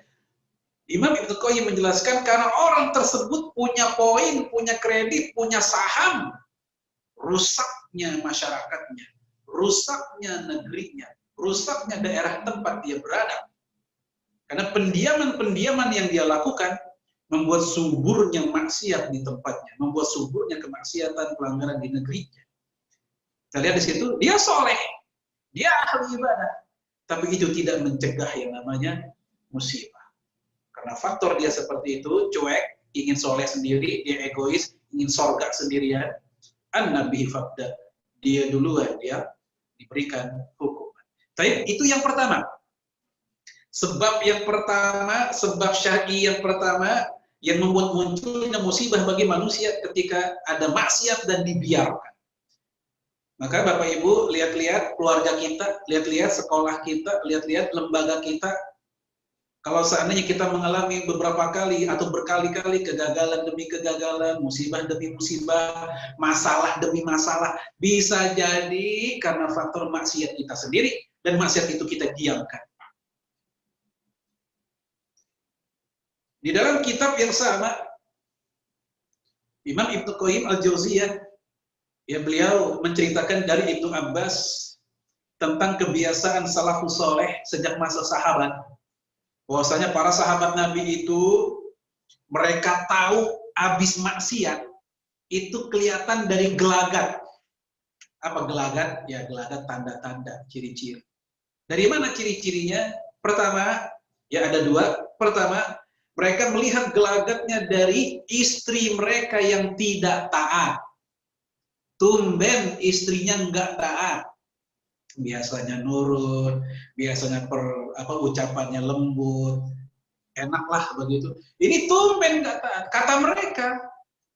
Imam Ibnu Qayyim menjelaskan karena orang tersebut punya poin, punya kredit, punya saham. Rusaknya masyarakatnya, rusaknya negerinya, rusaknya daerah tempat dia berada. Karena pendiaman-pendiaman yang dia lakukan membuat suburnya maksiat di tempatnya, membuat suburnya kemaksiatan pelanggaran di negerinya. Kita lihat di situ, dia soleh, dia ahli ibadah, tapi itu tidak mencegah yang namanya musibah. Karena faktor dia seperti itu, cuek, ingin soleh sendiri, dia egois, ingin sorga sendirian. An-nabihi fabda, dia duluan dia diberikan hukuman. Tapi itu yang pertama. Sebab yang pertama, sebab syar'i yang pertama yang membuat munculnya musibah bagi manusia ketika ada maksiat dan dibiarkan. Maka Bapak Ibu lihat-lihat keluarga kita, lihat-lihat sekolah kita, lihat-lihat lembaga kita. Kalau seandainya kita mengalami beberapa kali atau berkali-kali kegagalan demi kegagalan, musibah demi musibah, masalah demi masalah, bisa jadi karena faktor maksiat kita sendiri dan maksiat itu kita diamkan. Di dalam kitab yang sama, Imam Ibnu Qayyim Al-Jauziyah, ya beliau menceritakan dari Ibnu Abbas tentang kebiasaan salafus soleh sejak masa sahabat. Bahwasanya para sahabat Nabi itu mereka tahu habis maksiat itu kelihatan dari gelagat. Apa gelagat? Ya gelagat tanda-tanda, ciri-ciri. Dari mana ciri-cirinya? Pertama, ya ada dua. Pertama, mereka melihat gelagatnya dari istri mereka yang tidak taat. Tumben istrinya nggak taat. Biasanya nurut, biasanya ucapannya lembut, enaklah begitu. Ini tumben nggak taat. Kata mereka,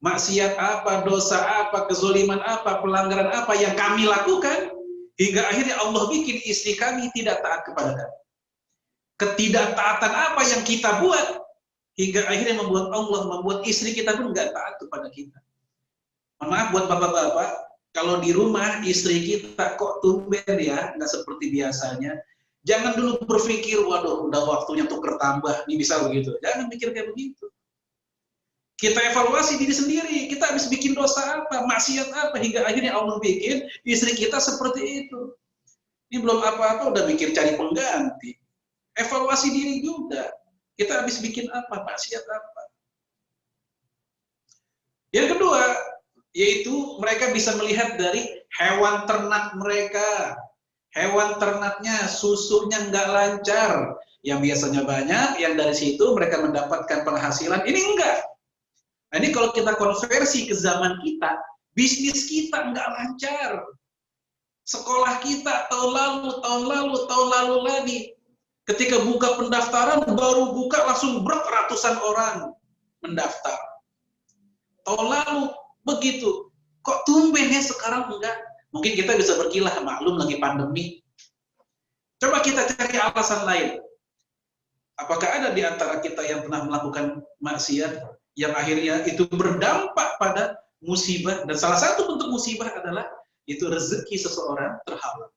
maksiat apa, dosa apa, kezoliman apa, pelanggaran apa yang kami lakukan, hingga akhirnya Allah bikin istri kami tidak taat kepada kami. Ketidaktaatan apa yang kita buat, hingga akhirnya membuat istri kita pun nggak taat kepada kita. Maaf buat bapak-bapak, kalau di rumah istri kita kok tumben ya, nggak seperti biasanya. Jangan dulu berpikir, waduh, udah waktunya tuker tambah, ini bisa begitu. Jangan mikir kayak begitu. Kita evaluasi diri sendiri, kita habis bikin dosa apa, maksiat apa, hingga akhirnya Allah bikin istri kita seperti itu. Ini belum apa-apa, udah mikir cari pengganti. Evaluasi diri juga. Kita habis bikin apa, maksiat apa. Yang kedua, yaitu mereka bisa melihat dari hewan ternak mereka. Hewan ternaknya, susunya nggak lancar. Yang biasanya banyak, yang dari situ mereka mendapatkan penghasilan. Ini enggak. Nah, ini kalau kita konversi ke zaman kita, bisnis kita nggak lancar. Sekolah kita tahun lalu lagi. Ketika buka pendaftaran, baru buka langsung ratusan orang mendaftar. Tahun lalu begitu. Kok tumben ya sekarang enggak? Mungkin kita bisa berkilah, maklum lagi pandemi. Coba kita cari alasan lain. Apakah ada di antara kita yang pernah melakukan maksiat yang akhirnya itu berdampak pada musibah, dan salah satu bentuk musibah adalah itu rezeki seseorang terhalang.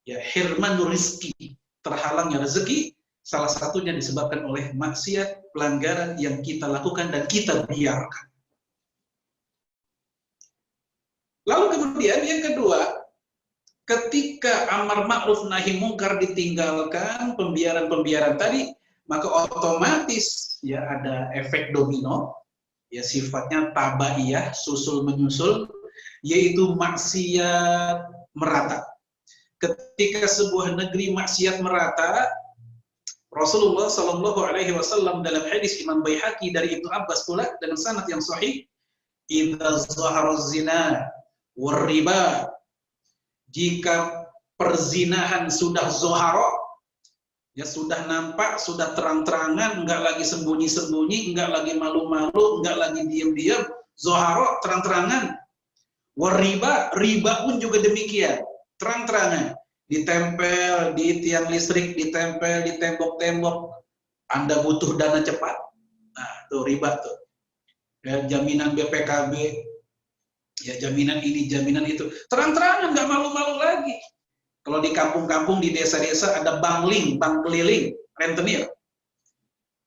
Ya, hirmanur rizki, terhalangnya rezeki, salah satunya disebabkan oleh maksiat, pelanggaran yang kita lakukan dan kita biarkan. Lalu kemudian yang kedua, ketika amar ma'ruf nahi mungkar ditinggalkan, pembiaran-pembiaran tadi, maka otomatis ya ada efek domino, ya sifatnya tabaiyah, susul menyusul, yaitu maksiat merata. Ketika sebuah negeri maksiat merata, Rasulullah Shallallahu Alaihi Wasallam dalam hadis Imam Baihaqi dari Ibnu Abbas pula dengan sanad yang sahih, idza zahara zina war-riba, jika perzinahan sudah zoharo, ya sudah nampak, sudah terang-terangan, enggak lagi sembunyi-sembunyi, enggak lagi malu-malu, enggak lagi diam-diam, zoharo, terang-terangan. War-riba, riba pun juga demikian, terang-terangan, ditempel di tiang listrik, ditempel di tembok-tembok. Anda butuh dana cepat, nah itu riba tuh. Ya, jaminan BPKB, ya jaminan ini, jaminan itu, terang-terangan, nggak malu-malu lagi. Kalau di kampung-kampung, di desa-desa ada bangling, bank keliling, rentenir.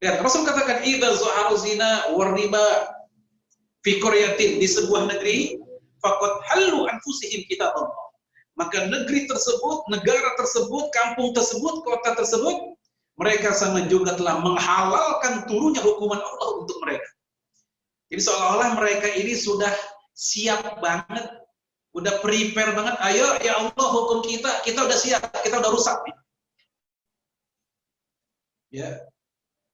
Ya, Rasul katakan, idza zaharu zina war riba fi qaryatin, di sebuah negeri, faqad halu anfusihim kitabullah. Maka negeri tersebut, negara tersebut, kampung tersebut, kota tersebut, mereka sama juga telah menghalalkan turunnya hukuman Allah untuk mereka. Jadi seolah-olah mereka ini sudah siap banget, udah prepare banget, ayo ya Allah hukum kita udah siap, kita udah rusak nih. Ya,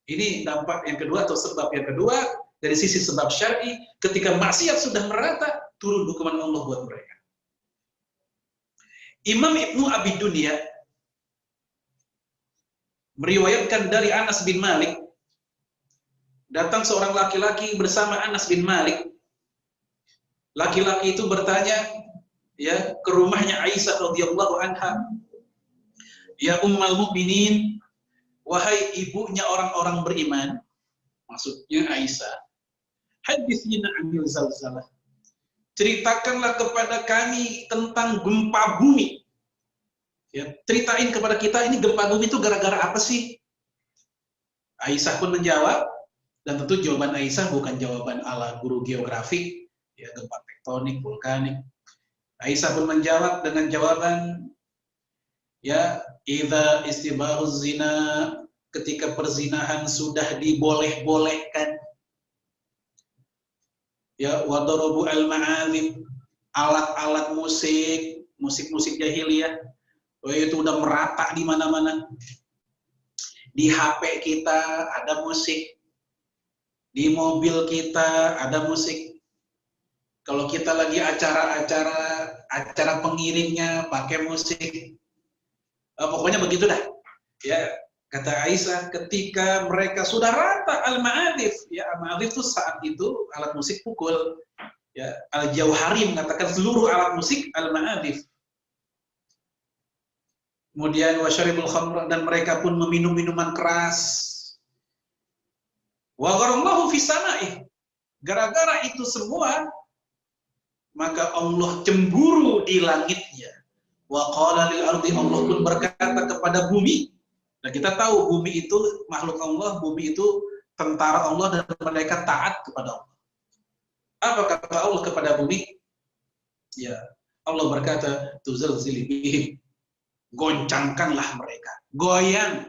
ini dampak yang kedua atau sebab yang kedua dari sisi sebab syar'i, ketika maksiat sudah merata, turun hukuman Allah buat mereka. Imam Ibnu Abi Dunya meriwayatkan dari Anas bin Malik, datang seorang laki-laki bersama Anas bin Malik. Laki-laki itu bertanya ya ke rumahnya Aisyah radhiyallahu anha, ya Ummul Mukminin, wahai ibunya orang-orang beriman, maksudnya Aisyah, haditsina anil zalzalah, ceritakanlah kepada kami tentang gempa bumi. Ya, ceritain kepada kita ini gempa bumi itu gara-gara apa sih? Aisyah pun menjawab, dan tentu jawaban Aisyah bukan jawaban ala guru geografi, ya gempa tektonik, vulkanik. Aisyah pun menjawab dengan jawaban, ya idza istibahuz zina, ketika perzinahan sudah diboleh-bolehkan, ya wadarabu al-ma'azib, alat-alat musik jahiliyah, itu udah merata di mana-mana. Di HP kita ada musik, di mobil kita ada musik. Kalau kita lagi acara pengiringnya pakai musik, pokoknya begitu dah. Ya, kata Aisyah, ketika mereka sudah rata al-ma'adif, ya al-ma'adif itu saat itu alat musik pukul. Ya, Al-Jauhari mengatakan seluruh alat musik al-ma'adif. Kemudian wasyaribul khamr, dan mereka pun meminum minuman keras. Wa gharallahu fi sama'i. Gara-gara itu semua, maka Allah cemburu di langitnya. Wa qala lil ardi, Allah pun berkata kepada bumi. Nah, kita tahu bumi itu makhluk Allah, bumi itu tentara Allah dan mereka taat kepada Allah. Apa kata Allah kepada bumi? Ya, Allah berkata, tuzalzili bihim. Goncangkanlah mereka, goyang.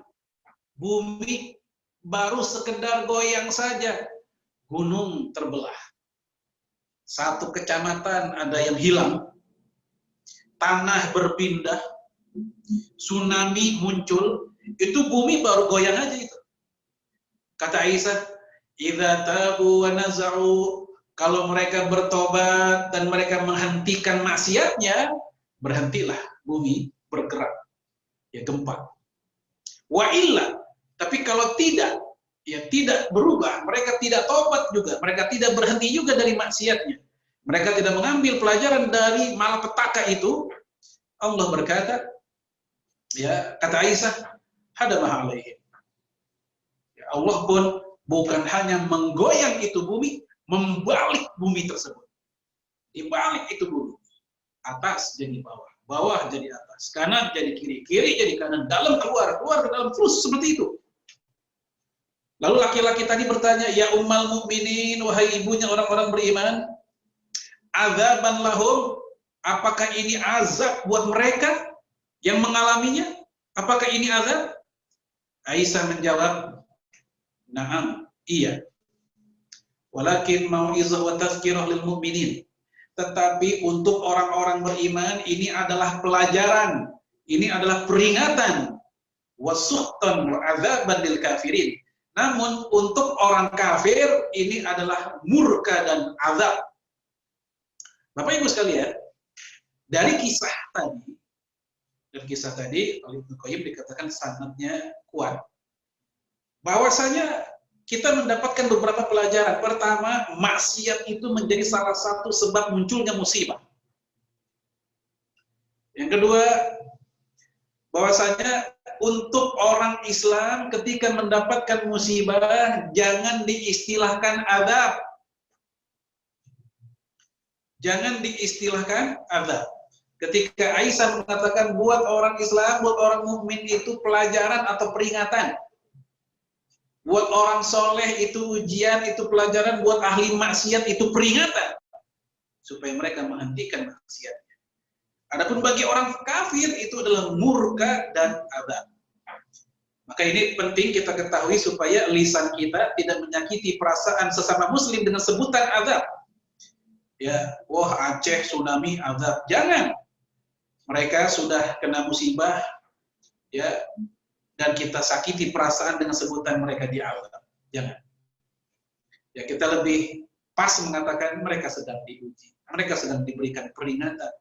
Bumi baru sekedar goyang saja, gunung terbelah. Satu kecamatan ada yang hilang, tanah berpindah, tsunami muncul, itu bumi baru goyang aja itu. Kata Aisyah, idza tabu wa naza'u, kalau mereka bertobat dan mereka menghentikan maksiatnya, berhentilah bumi bergerak, ya gempa. Wa illa, tapi kalau tidak, ya tidak berubah, mereka tidak tobat juga, mereka tidak berhenti juga dari maksiatnya, mereka tidak mengambil pelajaran dari malapetaka itu, Allah berkata, ya kata Aisyah, hadamah alaihim. Ya, Allah pun bukan hanya menggoyang itu bumi, membalik bumi tersebut, dibalik itu bumi, atas jadi bawah, bawah jadi atas, kanan jadi kiri, kiri jadi kanan, dalam keluar, keluar ke dalam, terus seperti itu. Lalu laki-laki tadi bertanya, ya ummal mukminin, wahai ibunya orang-orang beriman, azaban lahum, apakah ini azab buat mereka yang mengalaminya? Apakah ini azab? Aisyah menjawab, na'am, iya. Walakin mau'izah wa tazkirah lil mu'minin. Tetapi untuk orang-orang beriman ini adalah pelajaran, ini adalah peringatan, wasuhtan wa azaban lil kafirin. Namun untuk orang kafir ini adalah murka dan azab. Bapak Ibu sekalian, dari kisah tadi, oleh Ibnu Qayyim dikatakan sanadnya kuat. Bahwasanya kita mendapatkan beberapa pelajaran. Pertama, maksiat itu menjadi salah satu sebab munculnya musibah. Yang kedua, bahwasanya untuk orang Islam ketika mendapatkan musibah, jangan diistilahkan azab. Jangan diistilahkan azab. Ketika Aisyah mengatakan buat orang Islam, buat orang mukmin itu pelajaran atau peringatan. Buat orang soleh itu ujian, itu pelajaran. Buat ahli maksiat itu peringatan. Supaya mereka menghentikan maksiatnya. Adapun bagi orang kafir itu adalah murka dan azab. Maka ini penting kita ketahui supaya lisan kita tidak menyakiti perasaan sesama muslim dengan sebutan azab. Ya, wah Aceh tsunami azab. Jangan. Mereka sudah kena musibah, ya, dan kita sakiti perasaan dengan sebutan mereka di azab. Jangan. Ya, kita lebih pas mengatakan mereka sedang diuji, mereka sedang diberikan peringatan.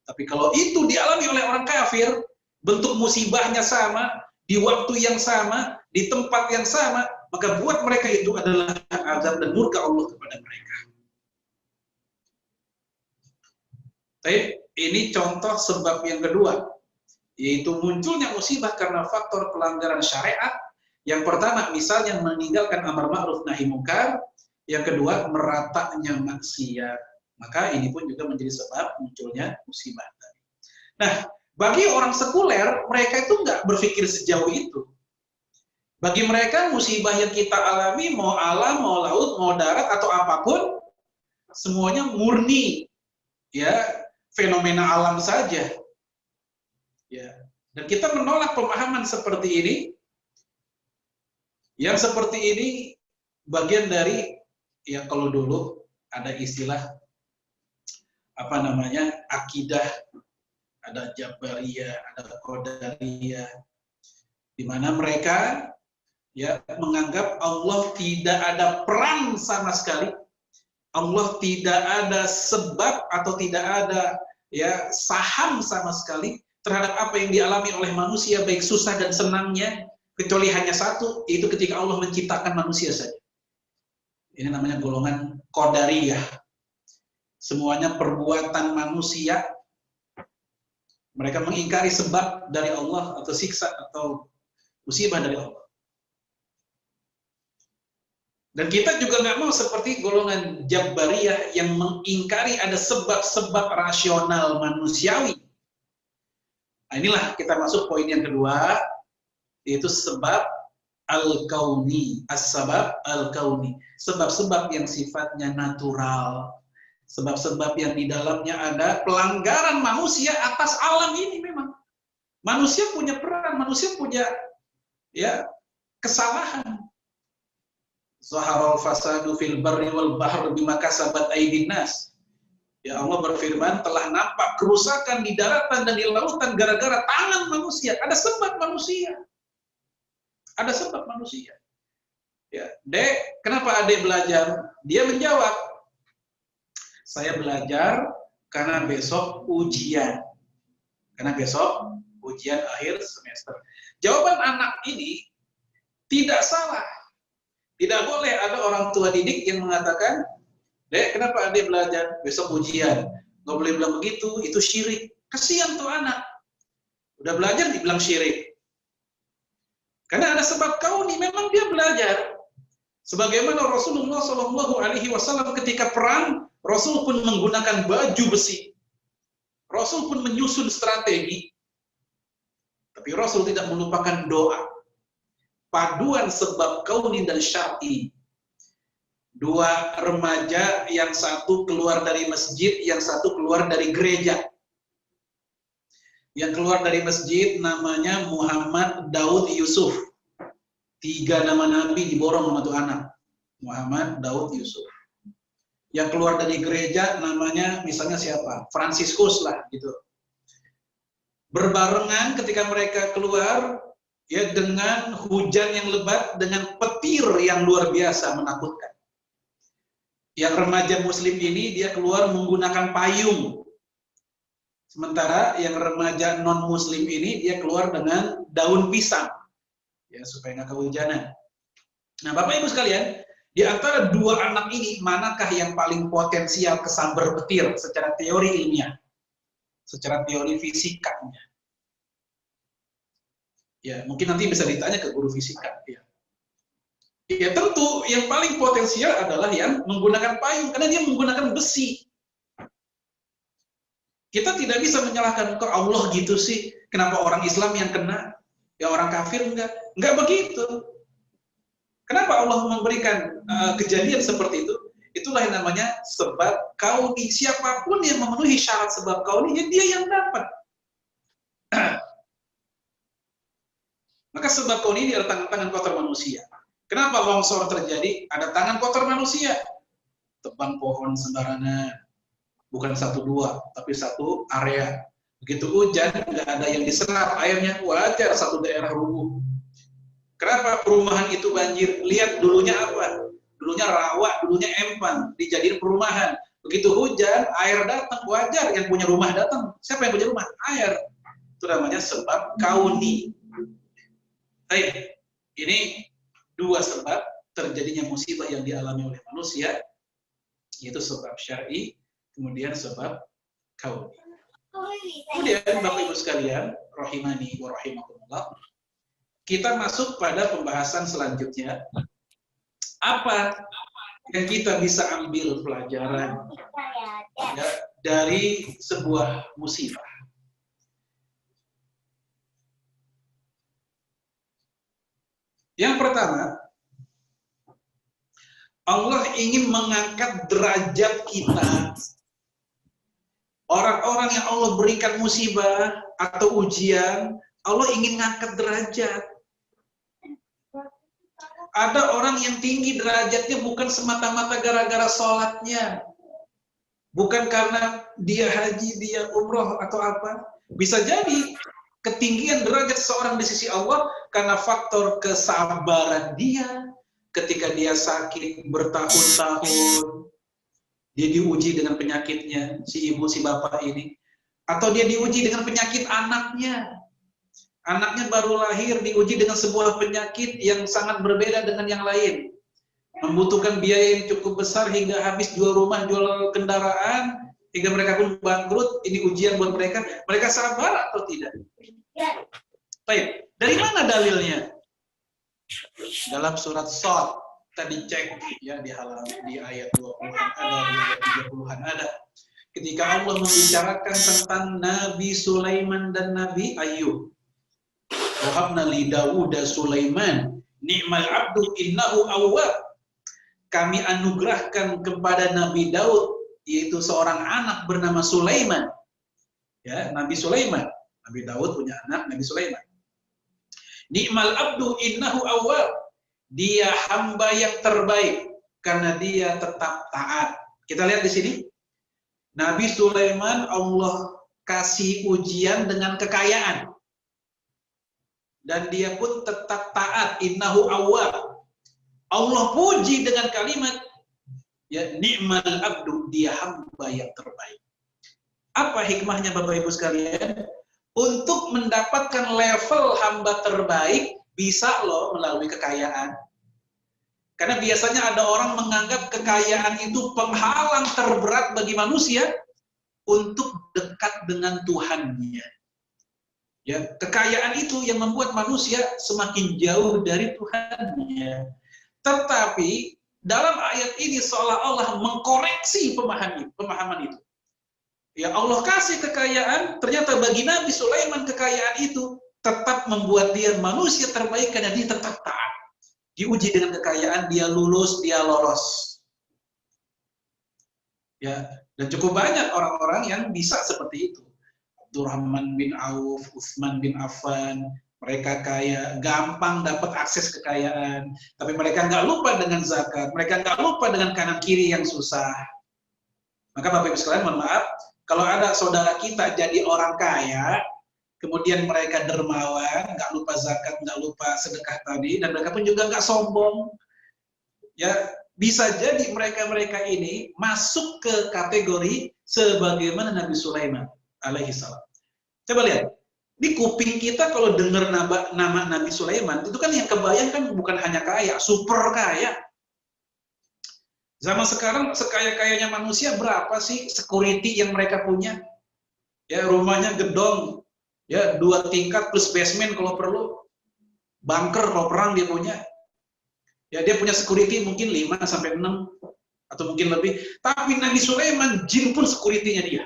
Tapi kalau itu dialami oleh orang kafir, bentuk musibahnya sama, di waktu yang sama, di tempat yang sama, maka buat mereka itu adalah azab dan murka Allah kepada mereka. Tapi ini contoh sebab yang kedua, yaitu munculnya musibah karena faktor pelanggaran syariat. Yang pertama, misalnya meninggalkan amar ma'ruf nahi munkar. Yang kedua, meratanya maksiat. Maka ini pun juga menjadi sebab munculnya musibah. Nah, bagi orang sekuler, mereka itu nggak berpikir sejauh itu. Bagi mereka, musibah yang kita alami, mau alam, mau laut, mau darat, atau apapun, semuanya murni, ya, fenomena alam saja. Ya. Dan kita menolak pemahaman seperti ini. Yang seperti ini bagian dari, ya kalau dulu ada istilah apa namanya, akidah, ada Jabariyah, ada Qadariyah, di mana mereka ya, menganggap Allah tidak ada peran sama sekali, Allah tidak ada sebab atau tidak ada ya saham sama sekali terhadap apa yang dialami oleh manusia, baik susah dan senangnya, kecuali hanya satu, yaitu ketika Allah menciptakan manusia saja. Ini namanya golongan qadariyah. Semuanya perbuatan manusia. Mereka mengingkari sebab dari Allah atau siksa atau musibah dari Allah. Dan kita juga nggak mau seperti golongan Jabariyah yang mengingkari ada sebab-sebab rasional manusiawi. Nah, inilah kita masuk poin yang kedua, yaitu sebab al-kauni, as-sabab al-kauni. Sebab-sebab yang sifatnya natural. Sebab-sebab yang di dalamnya ada pelanggaran manusia atas alam ini memang. Manusia punya peran, manusia punya ya kesalahan. Zaharul fasadu fil barri wal bahr bima kasabat aydin nas. Ya Allah berfirman, telah nampak kerusakan di daratan dan di lautan gara-gara tangan manusia. Ada sebab manusia. Ada sebab manusia. Ya, Dek, kenapa Adek belajar? Dia menjawab, saya belajar karena besok ujian. Karena besok ujian akhir semester. Jawaban anak ini tidak salah. Tidak boleh ada orang tua didik yang mengatakan, Dek, kenapa Adek belajar? Besok ujian. Nggak boleh bilang begitu, itu syirik. Kasihan tuh anak. Udah belajar dibilang syirik. Karena ada sebab kauni, memang dia belajar. Sebagaimana Rasulullah SAW ketika perang, Rasul pun menggunakan baju besi. Rasul pun menyusun strategi. Tapi Rasul tidak melupakan doa. Paduan sebab kauni dan syar'i. Dua remaja, yang satu keluar dari masjid, yang satu keluar dari gereja. Yang keluar dari masjid namanya Muhammad Daud Yusuf. 3 nama nabi diborong sama tuh anak. Muhammad Daud Yusuf. Yang keluar dari gereja namanya misalnya siapa? Fransiskus lah gitu. Berbarengan ketika mereka keluar ya dengan hujan yang lebat, dengan petir yang luar biasa menakutkan. Yang remaja muslim ini dia keluar menggunakan payung. Sementara yang remaja non muslim ini dia keluar dengan daun pisang. Ya supaya nggak kehujanan. Nah, Bapak Ibu sekalian, di antara dua anak ini, manakah yang paling potensial kesambar petir secara teori ilmiah? Secara teori fisikanya. Ya, mungkin nanti bisa ditanya ke guru fisika. Ya. Ya, tentu yang paling potensial adalah yang menggunakan payung, karena dia menggunakan besi. Kita tidak bisa menyalahkan kok Allah gitu sih, kenapa orang Islam yang kena, ya orang kafir enggak? Enggak begitu. Kenapa Allah memberikan kejadian seperti itu? Itulah yang namanya sebab kauni. Siapapun yang memenuhi syarat sebab kauni, ya dia yang dapat. Maka sebab kauni ini adalah tangan kotor manusia. Kenapa longsor terjadi? Ada tangan kotor manusia. Tebang pohon sembarangan. Bukan 1-2, tapi satu area. Begitu hujan, nggak ada yang diserap airnya, wajar satu daerah rubuh. Kenapa perumahan itu banjir? Lihat dulunya apa? Dulunya rawa, dulunya empang, dijadiin perumahan. Begitu hujan, air datang, wajar yang punya rumah datang. Siapa yang punya rumah? Air. Itu namanya sebab kauni. Baik, ini dua sebab terjadinya musibah yang dialami oleh manusia, yaitu sebab syar'i, kemudian sebab kauni. Kemudian Bapak Ibu sekalian, rahimani wa rahimakumullah, kita masuk pada pembahasan selanjutnya. Apa yang kita bisa ambil pelajaran ya, dari sebuah musibah? Yang pertama, Allah ingin mengangkat derajat kita. Orang-orang yang Allah berikan musibah atau ujian, Allah ingin ngangkat derajat. Ada orang yang tinggi derajatnya bukan semata-mata gara-gara sholatnya. Bukan karena dia haji, dia umroh atau apa. Bisa jadi ketinggian derajat seseorang di sisi Allah karena faktor kesabaran dia ketika dia sakit bertahun-tahun, dia diuji dengan penyakitnya, si ibu, si bapak ini, atau dia diuji dengan penyakit anaknya. Anaknya baru lahir, diuji dengan sebuah penyakit yang sangat berbeda dengan yang lain. Membutuhkan biaya yang cukup besar hingga habis jual rumah, jual kendaraan, hingga mereka pun bangkrut. Ini ujian buat mereka. Mereka sabar atau tidak? Baik, dari mana dalilnya? Dalam surat Shad, tadi cek ya di ayat 20-an ada, di ayat 30-an ada. Ketika Allah membicarakan tentang Nabi Sulaiman dan Nabi Ayub. Wahabna li Dawud Sulaiman ni'mal abdu innahu awwab. Kami anugerahkan kepada Nabi Daud, yaitu seorang anak bernama Sulaiman. Ya, Nabi Sulaiman. Nabi Daud punya anak Nabi Sulaiman. Ni'mal abdu innahu awwab. Dia hamba yang terbaik karena dia tetap taat. Kita lihat di sini. Nabi Sulaiman Allah kasih ujian dengan kekayaan. Dan dia pun tetap taat, innahu awwab. Allah puji dengan kalimat ya ni'mal abdu, dia hamba yang terbaik. Apa hikmahnya Bapak Ibu sekalian? Untuk mendapatkan level hamba terbaik bisa loh melalui kekayaan. Karena biasanya ada orang menganggap kekayaan itu penghalang terberat bagi manusia untuk dekat dengan Tuhannya. Ya, kekayaan itu yang membuat manusia semakin jauh dari Tuhannya. Tetapi dalam ayat ini seolah-olah mengkoreksi pemahaman itu. Ya, Allah kasih kekayaan, ternyata bagi Nabi Sulaiman kekayaan itu tetap membuat dia manusia terbaik karena dia tetap taat. Diuji dengan kekayaan, dia lulus, dia lolos. Ya, dan cukup banyak orang-orang yang bisa seperti itu. Abdurrahman bin Auf, Utsman bin Affan, mereka kaya, gampang dapat akses kekayaan, tapi mereka nggak lupa dengan zakat, mereka nggak lupa dengan kanan kiri yang susah. Maka Bapak Ibu sekalian, mohon maaf, kalau ada saudara kita jadi orang kaya, kemudian mereka dermawan, nggak lupa zakat, nggak lupa sedekah tadi, dan mereka pun juga nggak sombong, ya bisa jadi mereka-mereka ini masuk ke kategori sebagaimana Nabi Sulaiman alaihissalam. Coba lihat, di kuping kita kalau dengar nama Nabi Sulaiman, itu kan yang kebayang kan bukan hanya kaya, super kaya. Zaman sekarang sekaya-kayanya manusia berapa sih security yang mereka punya? Ya, rumahnya gedong, ya 2 tingkat plus basement kalau perlu, bunker kalau perang dia punya. Ya, dia punya security mungkin 5 sampai 6 atau mungkin lebih. Tapi Nabi Sulaiman jin pun security-nya dia.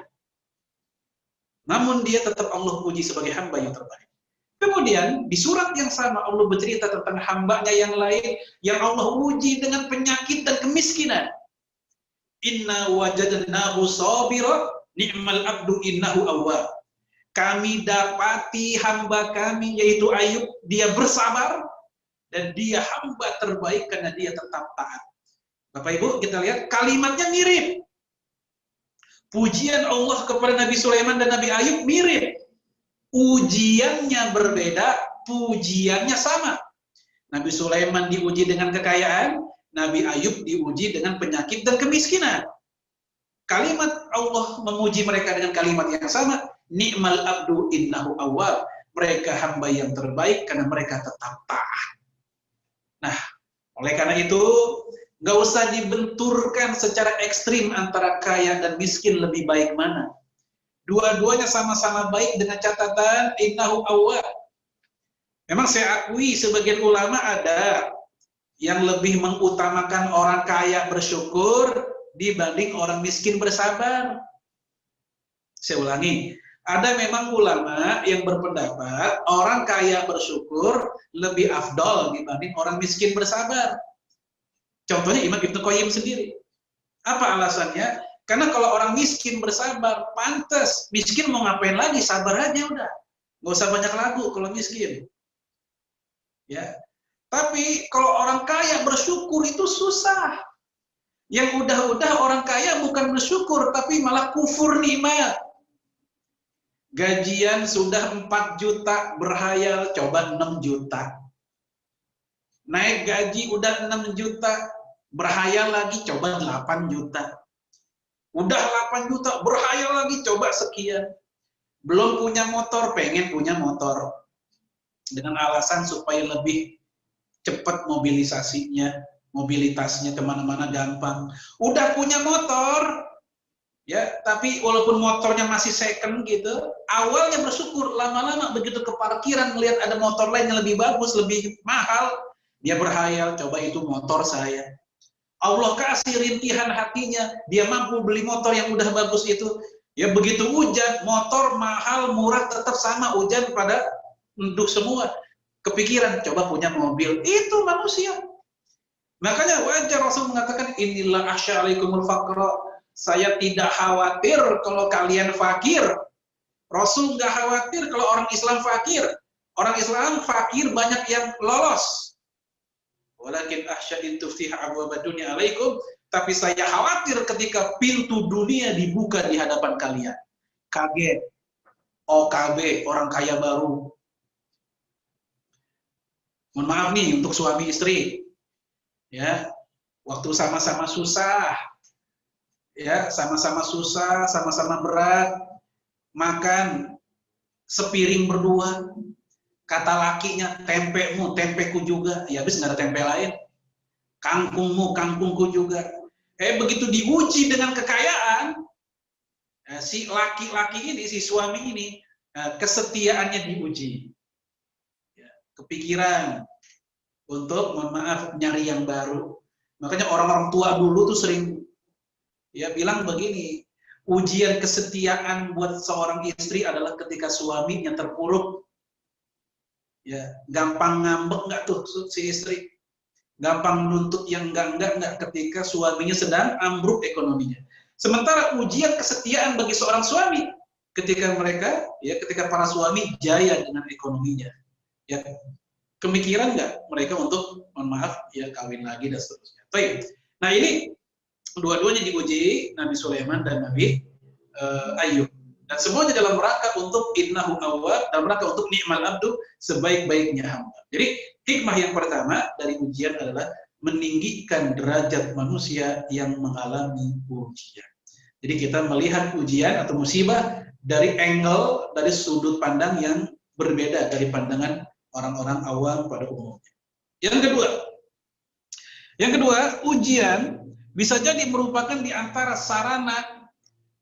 Namun dia tetap Allah puji sebagai hamba yang terbaik. Kemudian di surat yang sama Allah bercerita tentang hambanya yang lain yang Allah uji dengan penyakit dan kemiskinan. Inna wajadnahu sabira ni'mal abdu innahu awwab. Kami dapati hamba kami yaitu Ayub, dia bersabar dan dia hamba terbaik karena dia tetap taat. Bapak Ibu, kita lihat kalimatnya mirip. Pujian Allah kepada Nabi Sulaiman dan Nabi Ayub mirip. Ujiannya berbeda, pujiannya sama. Nabi Sulaiman diuji dengan kekayaan, Nabi Ayub diuji dengan penyakit dan kemiskinan. Kalimat Allah memuji mereka dengan kalimat yang sama, ni'mal abdu innahu awwab. Mereka hamba yang terbaik karena mereka tetap taat. Nah, oleh karena itu nggak usah dibenturkan secara ekstrim antara kaya dan miskin lebih baik mana. Dua-duanya sama-sama baik dengan catatan innahu awwab. Memang saya akui sebagian ulama ada yang lebih mengutamakan orang kaya bersyukur dibanding orang miskin bersabar. Saya ulangi, ada memang ulama yang berpendapat orang kaya bersyukur lebih afdol dibanding orang miskin bersabar. Contohnya Imam Ibnu Qayyim sendiri. Apa alasannya? Karena kalau orang miskin bersabar, pantas. Miskin mau ngapain lagi? Sabar aja udah. Nggak usah banyak lagu kalau miskin. Ya. Tapi kalau orang kaya bersyukur itu susah. Yang udah-udah orang kaya bukan bersyukur, tapi malah kufur nikmat. Gajian sudah 4 juta, berhayal coba 6 juta. Naik gaji udah 6 juta, berhayal lagi coba 8 juta. Udah 8 juta, berhayal lagi coba sekian. Belum punya motor, pengen punya motor. Dengan alasan supaya lebih cepat mobilitasnya kemana-mana gampang. Udah punya motor, ya, tapi walaupun motornya masih second gitu, awalnya bersyukur, lama-lama begitu ke parkiran melihat ada motor lain yang lebih bagus, lebih mahal, dia berhayal, coba itu motor saya. Allah kasih rintihan hatinya, dia mampu beli motor yang udah bagus itu. Ya begitu hujan, motor mahal, murah tetap sama, hujan pada menduk semua. Kepikiran, coba punya mobil. Itu manusia. Makanya wajar Rasul mengatakan, inilah asy'alaikumul faqra. Saya tidak khawatir kalau kalian fakir. Rasul nggak khawatir kalau orang Islam fakir. Orang Islam fakir banyak yang lolos. Walakin asy'adin tuftiha abwaba dunya alaikum. Tapi saya khawatir ketika pintu dunia dibuka di hadapan kalian. Kaget. OKB, orang kaya baru. Mohon maaf nih untuk suami istri. Ya, waktu sama-sama susah. Ya, sama-sama susah, sama-sama berat. Makan sepiring berdua. Kata lakinya, tempemu, tempeku juga. Ya habis nggak ada tempe lain. Kangkungmu, kangkungku juga. Begitu diuji dengan kekayaan, si laki-laki ini, si suami ini, kesetiaannya diuji. Ya, kepikiran untuk, mohon maaf, nyari yang baru. Makanya orang-orang tua dulu tuh sering ya bilang begini, ujian kesetiaan buat seorang istri adalah ketika suaminya terpuruk. Ya, gampang ngambek nggak tuh si istri? Gampang menuntut yang enggak ketika suaminya sedang ambruk ekonominya. Sementara ujian kesetiaan bagi seorang suami ketika para suami jaya dengan ekonominya. Ya, kemikiran nggak mereka untuk, mohon maaf, ya kawin lagi dan seterusnya. Baik. Nah ini dua-duanya diuji, Nabi Sulaiman dan Nabi Ayub. Dan semuanya dalam rangka untuk innahu awwab, dalam rangka untuk ni'mal abdu, sebaik-baiknya hamba. Jadi hikmah yang pertama dari ujian adalah meninggikan derajat manusia yang mengalami ujian. Jadi kita melihat ujian atau musibah dari angle, dari sudut pandang yang berbeda dari pandangan orang-orang awam pada umumnya. Yang kedua, ujian bisa jadi merupakan di antara sarana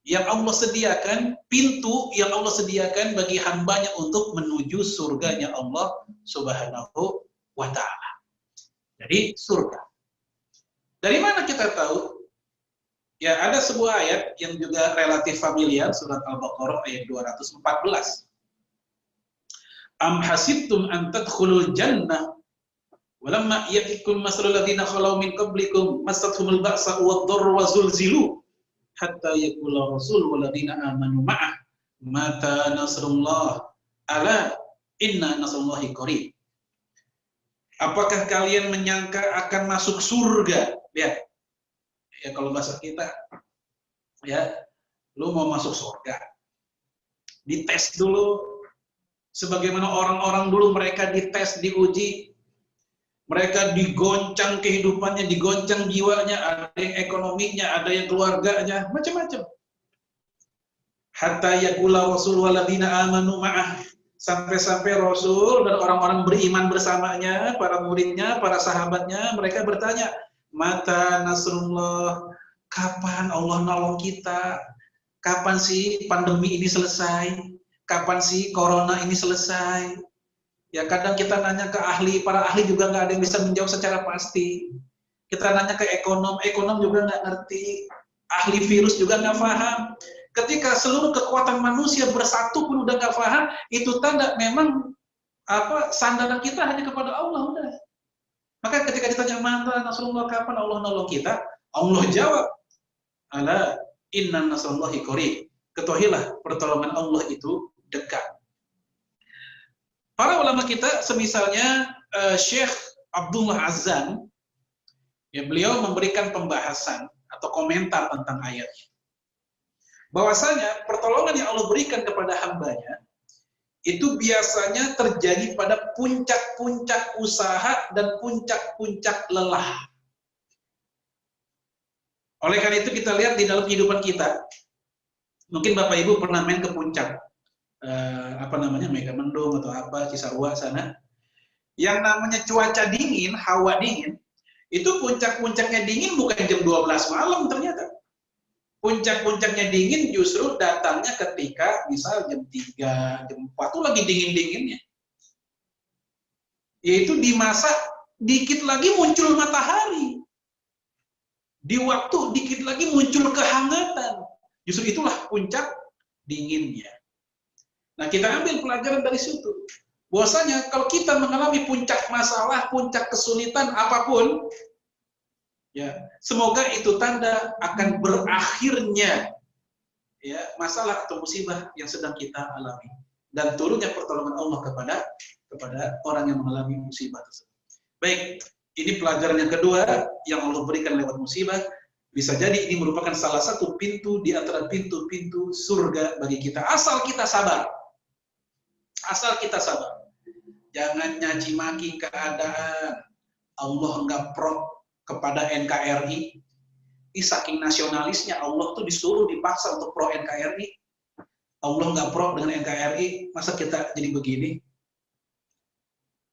yang Allah sediakan, pintu yang Allah sediakan bagi hambanya untuk menuju surganya Allah Subhanahu wa Ta'ala. Jadi surga. Dari mana kita tahu? Ya, ada sebuah ayat yang juga relatif familiar, surat Al-Baqarah ayat 214. Am hasibtum an tadkhulul jannah walamma ya'tikum masalul ladzina khalau min qablikum massatuhumul ba'sa wad-dharra wa zulzilu hatta yaqula rasul walladzina amanu ma'ah mata nasrullah ala inna nasrullahi qarib. Apakah kalian menyangka akan masuk surga? Lihat. Ya kalau bahasa kita, ya, lu mau masuk surga. Dites dulu. Sebagaimana orang-orang dulu mereka dites, diuji. Mereka digoncang kehidupannya, digoncang jiwanya, ada yang ekonominya, ada yang keluarganya, macam-macam. Hatta yaqula rasul walladzina amanu ma'ah. Sampai-sampai Rasul dan orang-orang beriman bersamanya, para muridnya, para sahabatnya, mereka bertanya, mata nasrullah, kapan Allah nolong kita? Kapan sih pandemi ini selesai? Kapan sih corona ini selesai? Ya kadang kita nanya ke ahli, para ahli juga nggak ada yang bisa menjawab secara pasti. Kita nanya ke ekonom juga nggak ngerti. Ahli virus juga nggak paham. Ketika seluruh kekuatan manusia bersatu pun udah nggak paham, itu tanda memang sandaran kita hanya kepada Allah udah. Maka ketika ditanya mana nasrullah, kapan Allah nolong kita, Allah jawab, ala inna nasrullahi qarib. Ketahuilah pertolongan Allah itu dekat. Para ulama kita, semisalnya Syekh Abdullah Azzan, ya beliau memberikan pembahasan atau komentar tentang ayatnya. bahwasanya pertolongan yang Allah berikan kepada hambanya itu biasanya terjadi pada puncak-puncak usaha dan puncak-puncak lelah. Oleh karena itu kita lihat di dalam kehidupan kita, mungkin Bapak Ibu pernah main ke puncak, Megamendung atau apa, Cisarua sana, yang namanya cuaca dingin, hawa dingin, itu puncak-puncaknya dingin bukan jam 12 malam ternyata. Puncak-puncaknya dingin justru datangnya ketika misal jam 3, jam 4 itu lagi dingin-dinginnya. Yaitu di masa dikit lagi muncul matahari. Di waktu dikit lagi muncul kehangatan. Justru itulah puncak dinginnya. Nah, kita ambil pelajaran dari situ. Bahwasanya kalau kita mengalami puncak masalah, puncak kesulitan apapun, ya, semoga itu tanda akan berakhirnya ya masalah atau musibah yang sedang kita alami dan turunnya pertolongan Allah kepada orang yang mengalami musibah tersebut. Baik, ini pelajaran yang kedua yang Allah berikan lewat musibah. Bisa jadi ini merupakan salah satu pintu di antara pintu-pintu surga bagi kita, asal kita sabar. Asal kita sabar. Jangan nyaci maki keadaan. Allah enggak pro kepada NKRI. Saking nasionalisnya Allah tuh disuruh dipaksa untuk pro NKRI. Allah nggak pro dengan NKRI, masa kita jadi begini?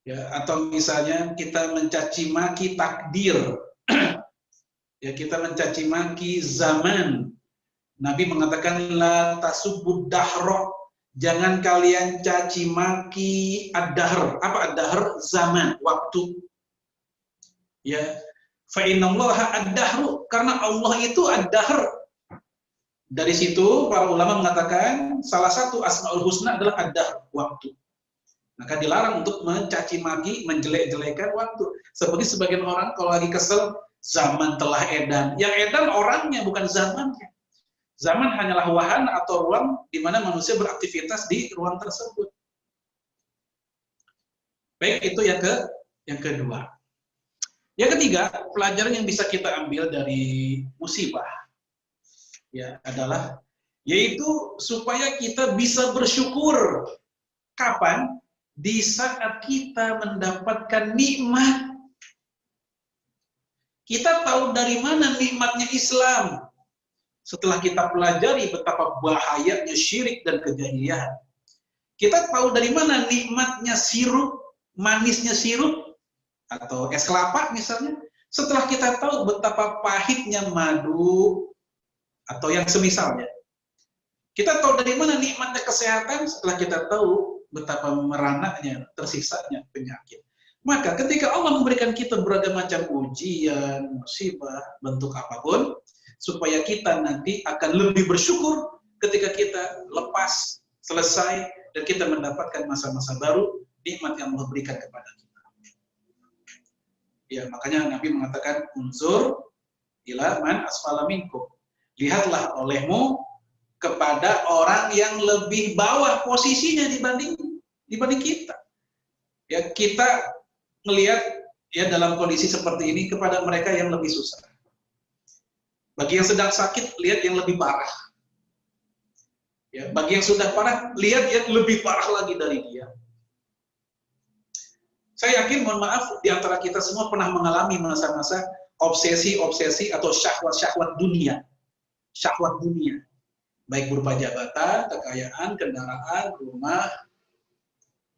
Ya, atau misalnya kita mencaci maki takdir. Ya, kita mencaci maki zaman. Nabi mengatakan la tasubbud dahra. Jangan kalian caci maki ad-dahr. Apa ad-dahr? Zaman, waktu. Ya, fa innallaha ad-dahru, karena Allah itu ad-dahr. Dari situ para ulama mengatakan salah satu asmaul husna adalah ad-dahr, waktu. Maka dilarang untuk mencaci maki, menjelek-jelekan waktu. Seperti sebagian orang kalau lagi kesel, zaman telah edan. Yang edan orangnya, bukan zamannya. Zaman hanyalah wahana atau ruang di mana manusia beraktivitas di ruang tersebut. Baik, itu yang kedua. Yang ketiga, pelajaran yang bisa kita ambil dari musibah ya adalah yaitu supaya kita bisa bersyukur. Kapan? Di saat kita mendapatkan nikmat. Kita tahu dari mana nikmatnya Islam setelah kita pelajari betapa bahayanya syirik dan kejahilian. Kita tahu dari mana nikmatnya sirup, manisnya sirup atau es kelapa misalnya, setelah kita tahu betapa pahitnya madu atau yang semisalnya. Kita tahu dari mana nikmatnya kesehatan setelah kita tahu betapa meranaknya, tersiksanya penyakit. Maka ketika Allah memberikan kita beragam macam ujian, musibah, bentuk apapun, supaya kita nanti akan lebih bersyukur ketika kita lepas, selesai, dan kita mendapatkan masa-masa baru, nikmat yang Allah berikan kepada kita. Ya, makanya Nabi mengatakan unzur ila man asfala minkum. Lihatlah olehmu kepada orang yang lebih bawah posisinya dibanding kita. Ya, kita melihat ya dalam kondisi seperti ini kepada mereka yang lebih susah. Bagi yang sedang sakit, lihat yang lebih parah. Ya, bagi yang sudah parah, lihat yang lebih parah lagi dari dia. Saya yakin, mohon maaf, di antara kita semua pernah mengalami masa-masa obsesi-obsesi atau syahwat-syahwat dunia. Syahwat dunia. Baik berupa jabatan, kekayaan, kendaraan, rumah.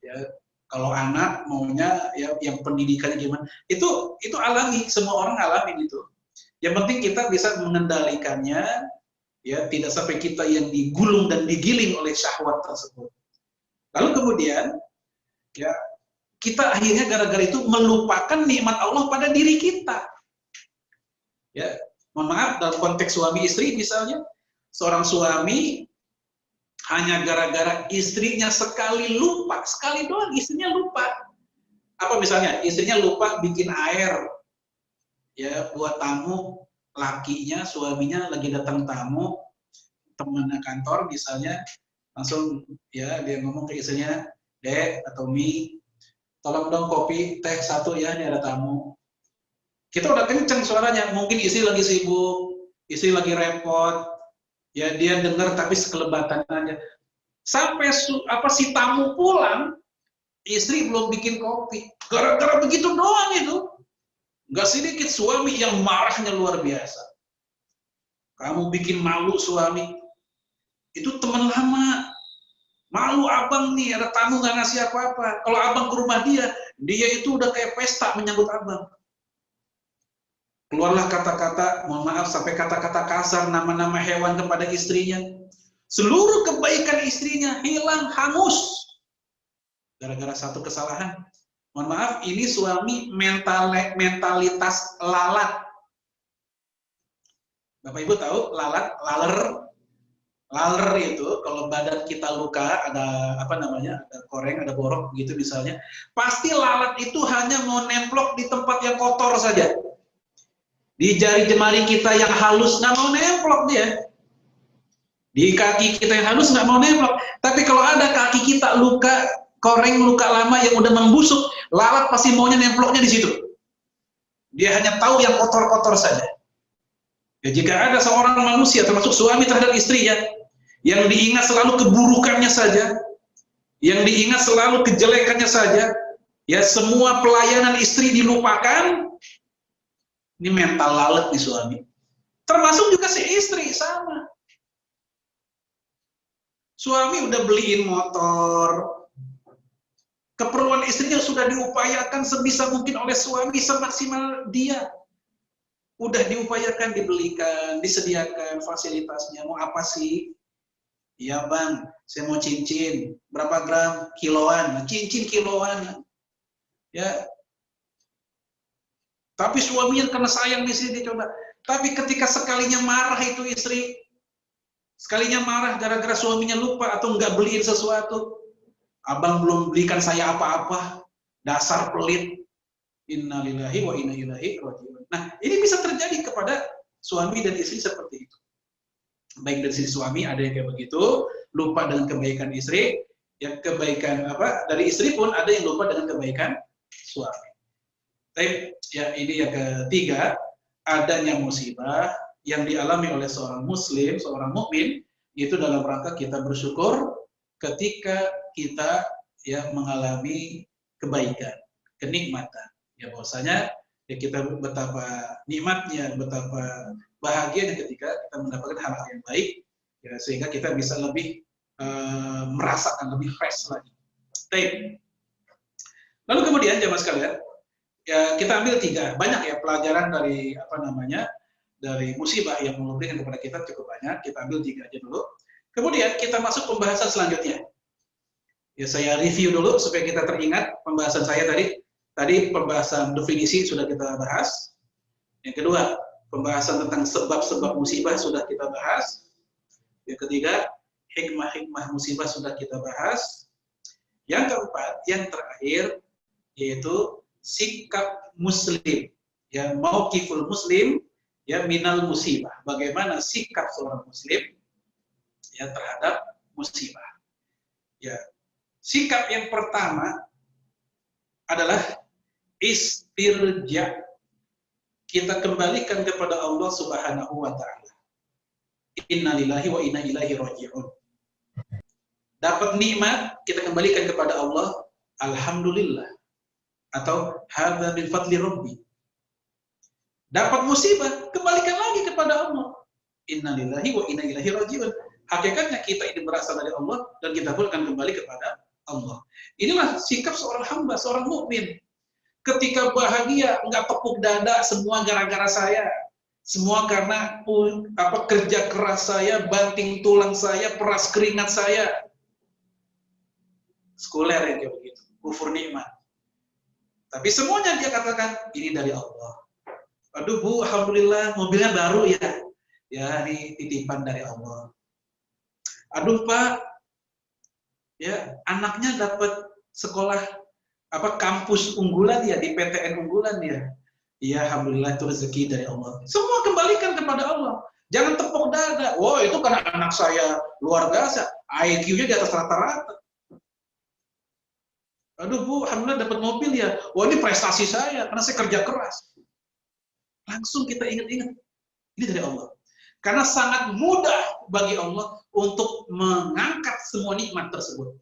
Ya, kalau anak maunya ya yang pendidikannya gimana. Itu alami, semua orang alami itu. Yang penting kita bisa mengendalikannya, ya tidak sampai kita yang digulung dan digiling oleh syahwat tersebut. Lalu kemudian, ya kita akhirnya gara-gara itu melupakan nikmat Allah pada diri kita. Ya, mohon maaf dalam konteks suami istri misalnya, seorang suami hanya gara-gara istrinya sekali lupa, sekali doang istrinya lupa. Apa misalnya? Istrinya lupa bikin air. Ya, buat tamu, lakinya, suaminya lagi datang tamu, temannya kantor misalnya, langsung ya dia ngomong ke istrinya, Dek atau Mi, tolong dong kopi, teh satu ya, ini ada tamu. Kita udah kenceng suaranya, mungkin istri lagi sibuk, istri lagi repot, Ya dia dengar tapi sekelebatan aja. Sampai si tamu pulang, istri belum bikin kopi. Gara-gara begitu doang itu. Nggak sedikit suami yang marahnya luar biasa. Kamu bikin malu suami. Itu teman lama. Malu abang nih, ada tamu nggak ngasih apa-apa. Kalau abang ke rumah dia itu udah kayak pesta menyambut abang. Keluarlah kata-kata, mohon maaf, sampai kata-kata kasar, nama-nama hewan kepada istrinya. Seluruh kebaikan istrinya hilang, hangus. Gara-gara satu kesalahan. Mohon maaf, ini suami mentalitas lalat. Bapak Ibu tahu lalat, laler itu kalau badan kita luka, ada ada koreng, ada borok gitu misalnya, pasti lalat itu hanya mau nemplok di tempat yang kotor saja. Di jari jemari kita yang halus nggak mau nemplok dia. Di kaki kita yang halus nggak mau nemplok. Tapi kalau ada kaki kita luka, koreng, luka lama yang udah membusuk, lalat pasti maunya nemploknya di situ. Dia hanya tahu yang kotor-kotor saja. Ya, jika ada seorang manusia, termasuk suami terhadap istrinya, yang diingat selalu keburukannya saja, yang diingat selalu kejelekannya saja, ya semua pelayanan istri dilupakan, ini mental lalat nih suami. Termasuk juga si istri, sama. Suami udah beliin motor, keperluan istrinya sudah diupayakan sebisa mungkin oleh suami semaksimal dia. Udah diupayakan, dibelikan, disediakan fasilitasnya. Mau apa sih? Iya bang, saya mau cincin. Berapa gram? Kiloan. Cincin kiloan. Ya. Tapi suaminya karena sayang di sini coba. Tapi ketika sekalinya marah itu istri, sekalinya marah gara-gara suaminya lupa atau nggak beliin sesuatu, abang belum belikan saya apa-apa, dasar pelit. Innalillahi wa inna ilaihi raji'un. Nah, ini bisa terjadi kepada suami dan istri seperti itu. Baik dari sisi suami ada yang kayak begitu, lupa dengan kebaikan istri, yang kebaikan dari istri pun ada yang lupa dengan kebaikan suami. Tapi ya ini yang ketiga, adanya musibah yang dialami oleh seorang muslim, seorang mukmin, itu dalam rangka kita bersyukur ketika kita ya mengalami kebaikan, kenikmatan. Ya bahwasanya ya kita betapa nikmatnya, betapa bahagianya ketika kita mendapatkan hal-hal yang baik, ya sehingga kita bisa lebih merasakan lebih fresh lagi. Baik. Lalu kemudian jamaah sekalian, ya kita ambil 3, banyak ya pelajaran dari dari musibah yang memberikan kepada kita cukup banyak. Kita ambil 3 aja dulu. Kemudian kita masuk pembahasan selanjutnya. Ya saya review dulu supaya kita teringat pembahasan saya tadi. Tadi pembahasan definisi sudah kita bahas. Yang kedua, pembahasan tentang sebab-sebab musibah sudah kita bahas. Yang ketiga, hikmah-hikmah musibah sudah kita bahas. Yang keempat, yang terakhir, yaitu sikap muslim, ya mauqiful muslim, ya minal musibah. Bagaimana sikap seorang muslim ya terhadap musibah. Ya, sikap yang pertama adalah istirja. Kita kembalikan kepada Allah Subhanahu wa taala. Innalillahi wa inna ilaihi raji'un. Dapat nikmat, kita kembalikan kepada Allah, alhamdulillah. Atau hadza min fadli rabbi. Dapat musibah, kembalikan lagi kepada Allah. Innalillahi wa inna ilaihi raji'un. Hakikatnya kita ini berasal dari Allah dan kita pun akan kembali kepada Allah. Inilah sikap seorang hamba, seorang mukmin. Ketika bahagia, enggak tepuk dada, semua gara-gara saya. Semua karena kerja keras saya, banting tulang saya, peras keringat saya. Sekuler ya kayak begitu, kufur nikmat. Tapi semuanya dia katakan, ini dari Allah. Aduh Bu, alhamdulillah mobilnya baru ya. Ya ini titipan dari Allah. Aduh Pak, ya anaknya dapat sekolah kampus unggulan ya, di PTN unggulan ya. Iya alhamdulillah itu rezeki dari Allah. Semua kembalikan kepada Allah. Jangan tepuk dada. Oh itu karena anak saya luar biasa, IQ-nya di atas rata-rata. Aduh Bu, alhamdulillah dapat mobil ya. Wah ini prestasi saya karena saya kerja keras. Langsung kita ingat-ingat, ini dari Allah. Karena sangat mudah bagi Allah untuk mengangkat semua nikmat tersebut.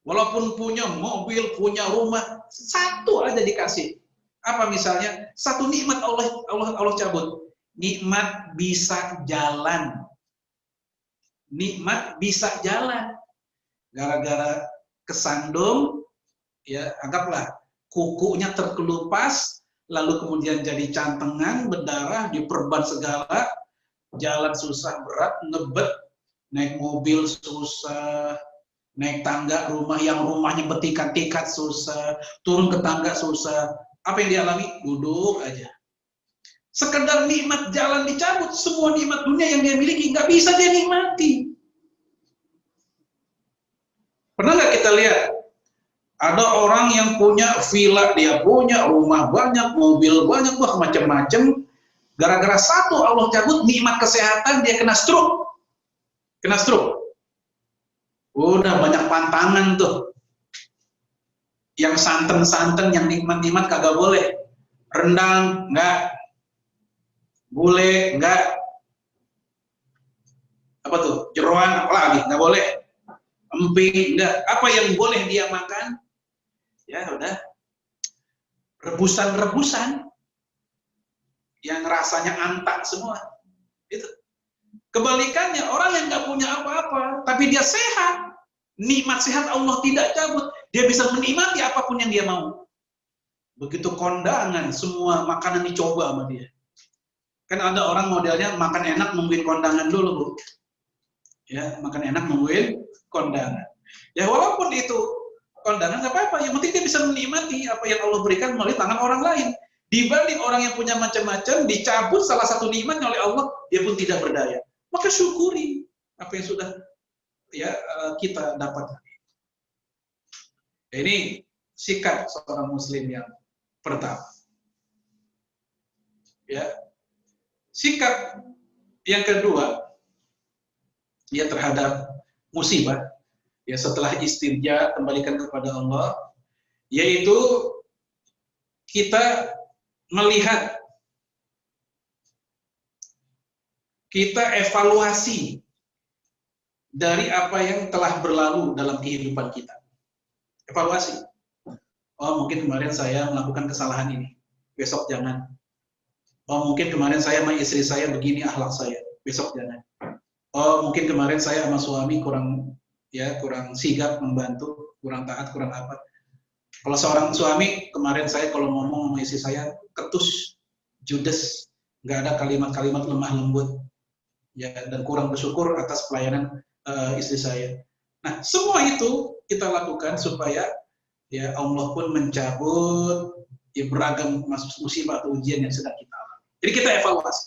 Walaupun punya mobil, punya rumah, satu aja dikasih. Apa misalnya? Satu nikmat Allah cabut. Nikmat bisa jalan. Nikmat bisa jalan. Gara-gara kesandung, ya anggaplah kukunya terkelupas, lalu kemudian jadi cantengan, berdarah, diperban segala, jalan susah, berat, ngebet, naik mobil susah, naik tangga rumah yang rumahnya bertingkat-tingkat susah, turun ke tangga susah. Apa yang dialami? Duduk aja. Sekedar nikmat jalan dicabut, semua nikmat dunia yang dia miliki nggak bisa dia nikmati. Pernah nggak kita lihat? Ada orang yang punya villa, dia punya rumah banyak, mobil banyak, wah macam-macam. Gara-gara satu Allah cabut nikmat kesehatan, dia kena stroke. Kena stroke. Udah banyak pantangan tuh. Yang santen-santen, yang nikmat-nikmat kagak boleh. Rendang, enggak. Gulai, enggak. Apa tuh? Jeroan, apalagi, enggak boleh. Emping, enggak. Apa yang boleh dia makan? Ya udah. Rebusan-rebusan. Yang rasanya antak semua. Itu. Kebalikannya, orang yang nggak punya apa-apa, tapi dia sehat. Nikmat sehat Allah tidak cabut. Dia bisa menikmati apapun yang dia mau. Begitu kondangan, semua makanan dicoba sama dia. Kan ada orang modelnya makan enak nungguin kondangan dulu, Bu. Ya, makan enak nungguin kondangan. Ya walaupun itu kondangan nggak apa-apa, yang penting dia bisa menikmati apa yang Allah berikan melalui tangan orang lain. Dibanding orang yang punya macam-macam, dicabut salah satu nikmatnya oleh Allah, dia pun tidak berdaya. Maka syukuri apa yang sudah ya kita dapat. Ini sikap seorang muslim yang pertama. Ya. Sikap yang kedua, ya terhadap musibah, ya setelah istirja kembalikan kepada Allah, yaitu kita melihat, kita evaluasi dari apa yang telah berlalu dalam kehidupan kita. Evaluasi. Oh mungkin kemarin saya melakukan kesalahan ini, besok jangan. Oh mungkin kemarin saya sama istri saya begini akhlak saya, besok jangan. Oh mungkin kemarin saya sama suami kurang sigap membantu, kurang taat, kurang apa. Kalau seorang suami, kemarin saya kalau ngomong sama istri saya ketus, judes, nggak ada kalimat-kalimat lemah lembut, ya dan kurang bersyukur atas pelayanan istri saya. Nah semua itu kita lakukan supaya ya Allah pun mencabut ya beragam musibah atau ujian yang sedang kita alami. Jadi kita evaluasi.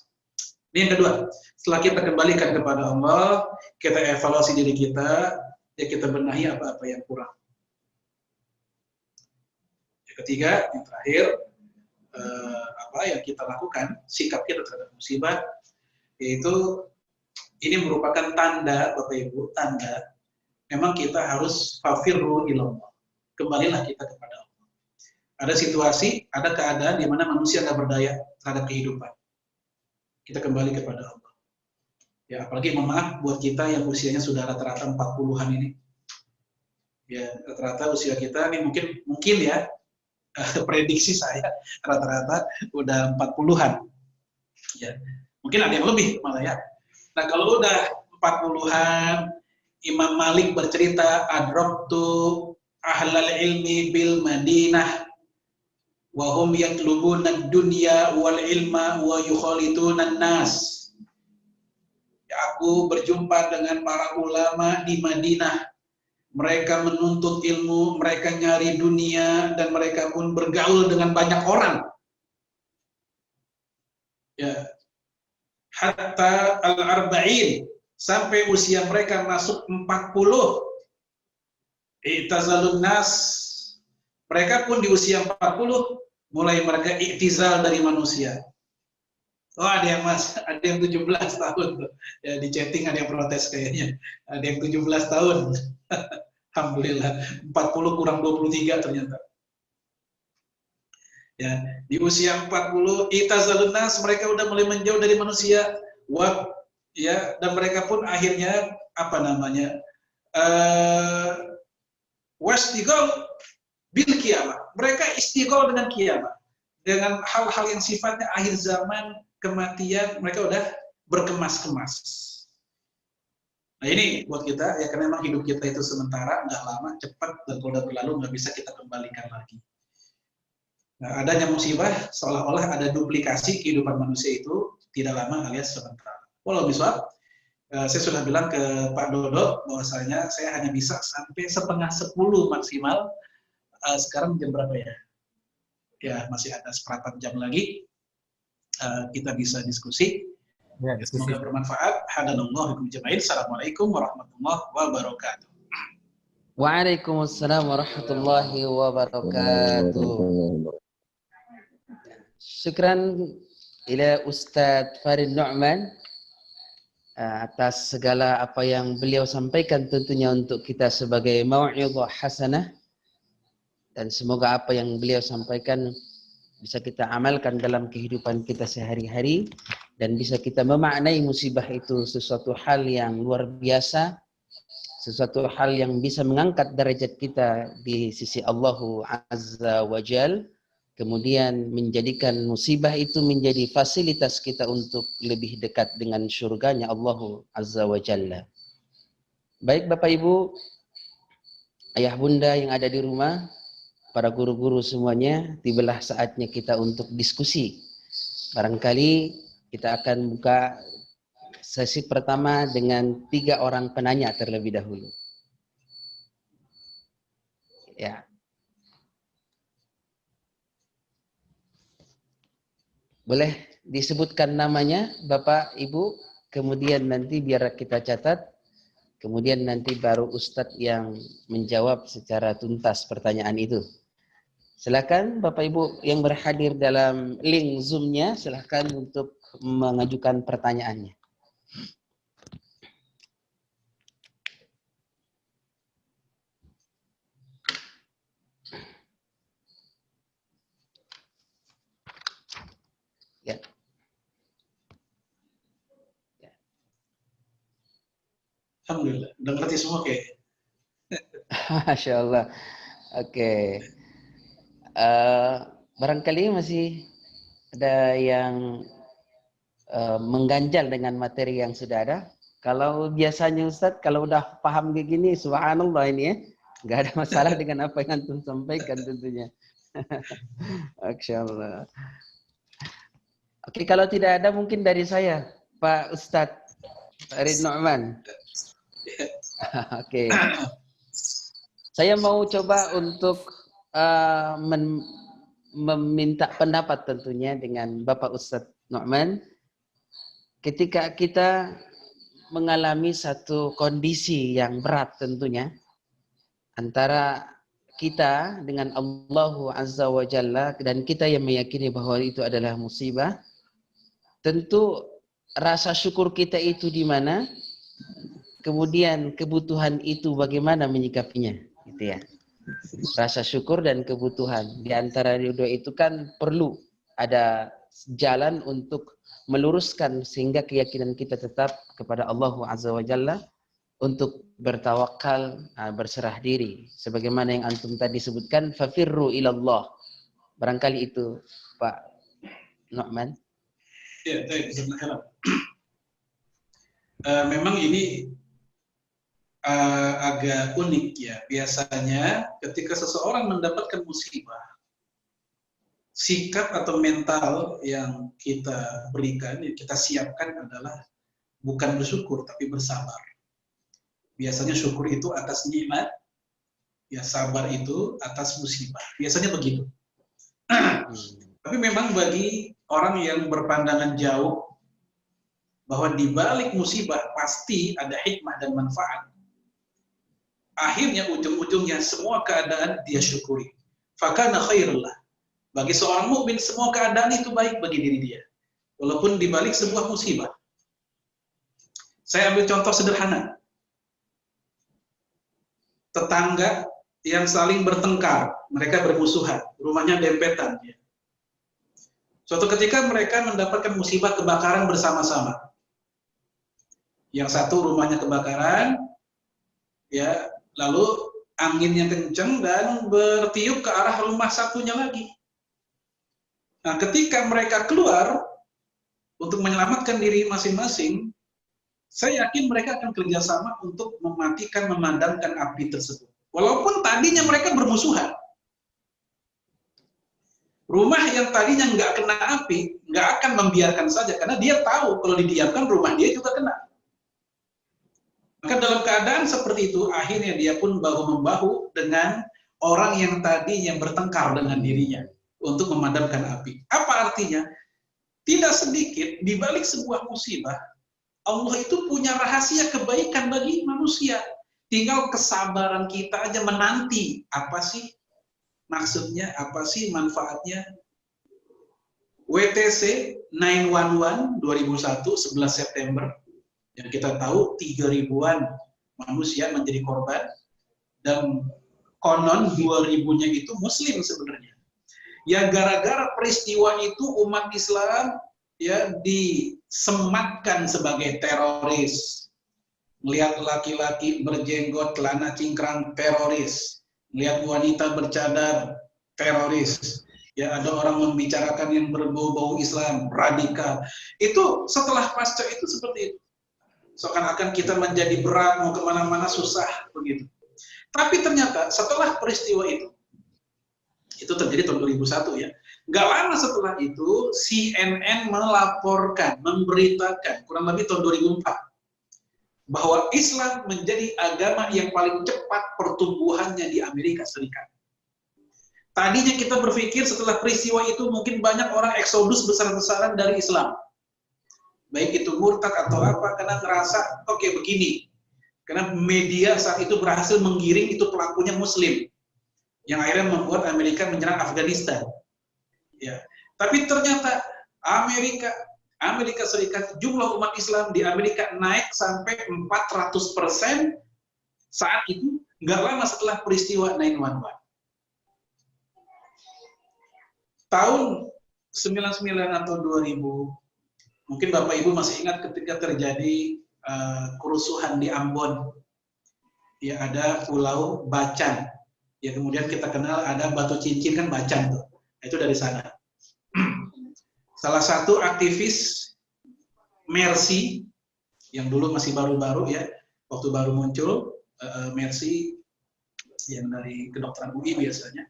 Ini yang kedua. Setelah kita kembalikan kepada Allah, kita evaluasi diri kita, ya kita benahi apa-apa yang kurang. Yang ketiga, yang terakhir, apa yang kita lakukan, sikap kita terhadap musibah, yaitu ini merupakan tanda, Bapak Ibu, tanda memang kita harus fafirru ilallah. Kembalilah kita kepada Allah. Ada situasi, ada keadaan di mana manusia nggak berdaya terhadap kehidupan. Kita kembali kepada Allah. Ya, apalagi maaf buat kita yang usianya sudah rata-rata 40-an ini. Ya, rata-rata usia kita ini mungkin ya, prediksi saya rata-rata udah 40-an. Ya, mungkin ada yang lebih malah ya. Nah, kalau udah 40-an, Imam Malik bercerita, adraktu ahlal ilmi bil Madinah wa hum yatlubuna ad-dunya wal ilma wa yukhalituna an-nas. Ya, aku berjumpa dengan para ulama di Madinah. Mereka menuntut ilmu, mereka nyari dunia, dan mereka pun bergaul dengan banyak orang. Ya. Hatta al-arba'in, sampai usia mereka masuk 40. I'tazalun nas, mereka pun di usia 40 mulai mereka i'tizal dari manusia. Oh ada yang 17 tahun tuh. Ya di chatting ada yang protes kayaknya. Ada yang 17 tahun. Alhamdulillah. 40 kurang 23 ternyata. Ya, di usia 40 itazalun nas, mereka udah mulai menjauh dari manusia. Ya, dan mereka pun akhirnya apa namanya? Wastigol bil kiamat. Mereka istighol dengan kiamat. Dengan hal-hal yang sifatnya akhir zaman, kematian, mereka udah berkemas-kemas. Nah ini buat kita, ya karena memang hidup kita itu sementara, nggak lama, cepat, dan kalau udah berlalu nggak bisa kita kembalikan lagi. Nah, adanya musibah seolah-olah ada duplikasi kehidupan manusia itu tidak lama alias sebentar. Walau misal, saya sudah bilang ke Pak Dodo bahwasanya saya hanya bisa sampai 9:30 maksimal. Sekarang jam berapa ya? Ya masih ada 1/4 jam lagi. Kita bisa diskusi. Ya, Semoga bermanfaat. Hadanallahu jamain. Assalamualaikum warahmatullahi wabarakatuh. Waalaikumsalam warahmatullahi wabarakatuh. Syukran ila Ustadz Farid Nu'man atas segala apa yang beliau sampaikan, tentunya untuk kita sebagai mau'izah hasanah, dan semoga apa yang beliau sampaikan bisa kita amalkan dalam kehidupan kita sehari-hari, dan bisa kita memaknai musibah itu sesuatu hal yang luar biasa, sesuatu hal yang bisa mengangkat derajat kita di sisi Allah Azza wa Jal, kemudian menjadikan musibah itu menjadi fasilitas kita untuk lebih dekat dengan syurganya Allah Azza wa Jalla. Baik Bapak Ibu, Ayah Bunda yang ada di rumah, para guru-guru semuanya, tibalah saatnya kita untuk diskusi. Barangkali kita akan buka sesi pertama dengan 3 orang penanya terlebih dahulu. Ya. Boleh disebutkan namanya Bapak Ibu, kemudian nanti biar kita catat, kemudian nanti baru Ustadz yang menjawab secara tuntas pertanyaan itu. Silakan Bapak Ibu yang berhadir dalam link Zoom-nya, silakan untuk mengajukan pertanyaannya. Ya. Alhamdulillah, udah ngerti semua kayak. Masya Allah. Oke. Barangkali masih ada yang mengganjal dengan materi yang sudah ada. Kalau biasanya Ustadz, kalau udah paham kayak gini, subhanallah ini ya, nggak ada masalah dengan apa yang antum sampaikan tentunya. Masya Allah. Oke, kalau tidak ada mungkin dari saya, Pak Ustadz Farid Nu'man. Oke. Saya mau coba untuk meminta pendapat tentunya dengan Bapak Ustadz Nu'man. Ketika kita mengalami satu kondisi yang berat tentunya, antara kita dengan Allah Azza wa Jalla, dan kita yang meyakini bahwa itu adalah musibah, tentu rasa syukur kita itu di mana, kemudian kebutuhan itu bagaimana menyikapinya, gitu ya. Rasa syukur dan kebutuhan di antara dua itu kan perlu ada jalan untuk meluruskan sehingga keyakinan kita tetap kepada Allah Azza wa Jalla, untuk bertawakal, berserah diri. Sebagaimana yang antum tadi sebutkan, fafirru ilallah. Barangkali itu Pak Nu'man. Ya, memang ini agak unik ya. Biasanya ketika seseorang mendapatkan musibah, sikap atau mental yang kita berikan, yang kita siapkan adalah bukan bersyukur tapi bersabar. Biasanya syukur itu atas nikmat, ya sabar itu atas musibah. Biasanya begitu. Tapi memang bagi orang yang berpandangan jauh bahwa di balik musibah pasti ada hikmah dan manfaat, akhirnya ujung-ujungnya semua keadaan dia syukuri. Fakana khairullah. Bagi seorang mukmin semua keadaan itu baik bagi diri dia, walaupun di balik sebuah musibah. Saya ambil contoh sederhana. Tetangga yang saling bertengkar, mereka bermusuhan, rumahnya dempetan. Ya. Suatu ketika mereka mendapatkan musibah kebakaran bersama-sama. Yang satu rumahnya kebakaran, ya, lalu anginnya kencang dan bertiup ke arah rumah satunya lagi. Nah, ketika mereka keluar untuk menyelamatkan diri masing-masing, saya yakin mereka akan kerjasama untuk mematikan, memadamkan api tersebut. Walaupun tadinya mereka bermusuhan. Rumah yang tadinya nggak kena api, nggak akan membiarkan saja, karena dia tahu kalau didiamkan rumah dia juga kena. Maka dalam keadaan seperti itu, akhirnya dia pun bahu-membahu dengan orang yang tadinya bertengkar dengan dirinya untuk memadamkan api. Apa artinya? Tidak sedikit di balik sebuah musibah, Allah itu punya rahasia kebaikan bagi manusia. Tinggal kesabaran kita aja menanti, apa sih maksudnya, apa sih manfaatnya. WTC 911 2001, 11 September, yang kita tahu 3.000-an manusia menjadi korban, dan konon 2.000-nya itu muslim sebenarnya. Ya gara-gara peristiwa itu umat Islam ya disematkan sebagai teroris. Melihat laki-laki berjenggot, celana cingkrang, teroris. Melihat wanita bercadar, teroris. Ya ada orang membicarakan yang berbau-bau Islam, radikal. Itu setelah pasca itu seperti itu. Seakan-akan kita menjadi berat, mau kemana-mana susah, begitu. Tapi ternyata setelah peristiwa itu terjadi tahun 2001 ya. Gak lama setelah itu, CNN melaporkan, memberitakan, kurang lebih tahun 2004, bahwa Islam menjadi agama yang paling cepat pertumbuhannya di Amerika Serikat. Tadinya kita berpikir setelah peristiwa itu mungkin banyak orang eksodus besar-besaran dari Islam. Baik itu murtad atau apa, karena ngerasa, oke, begini. Karena media saat itu berhasil menggiring itu pelakunya Muslim. Yang akhirnya membuat Amerika menyerang Afghanistan. Ya. Tapi ternyata Amerika Serikat, jumlah umat Islam di Amerika naik sampai 400% saat itu, nggak lama setelah peristiwa 9/11. Tahun 99 atau 2000, mungkin Bapak Ibu masih ingat ketika terjadi kerusuhan di Ambon. Ya ada Pulau Bacan. Ya kemudian kita kenal ada Batu Cincin kan Bacan tuh. Itu dari sana. Salah satu aktivis Mercy yang dulu masih baru-baru ya, waktu baru muncul Mercy yang dari kedokteran UI biasanya,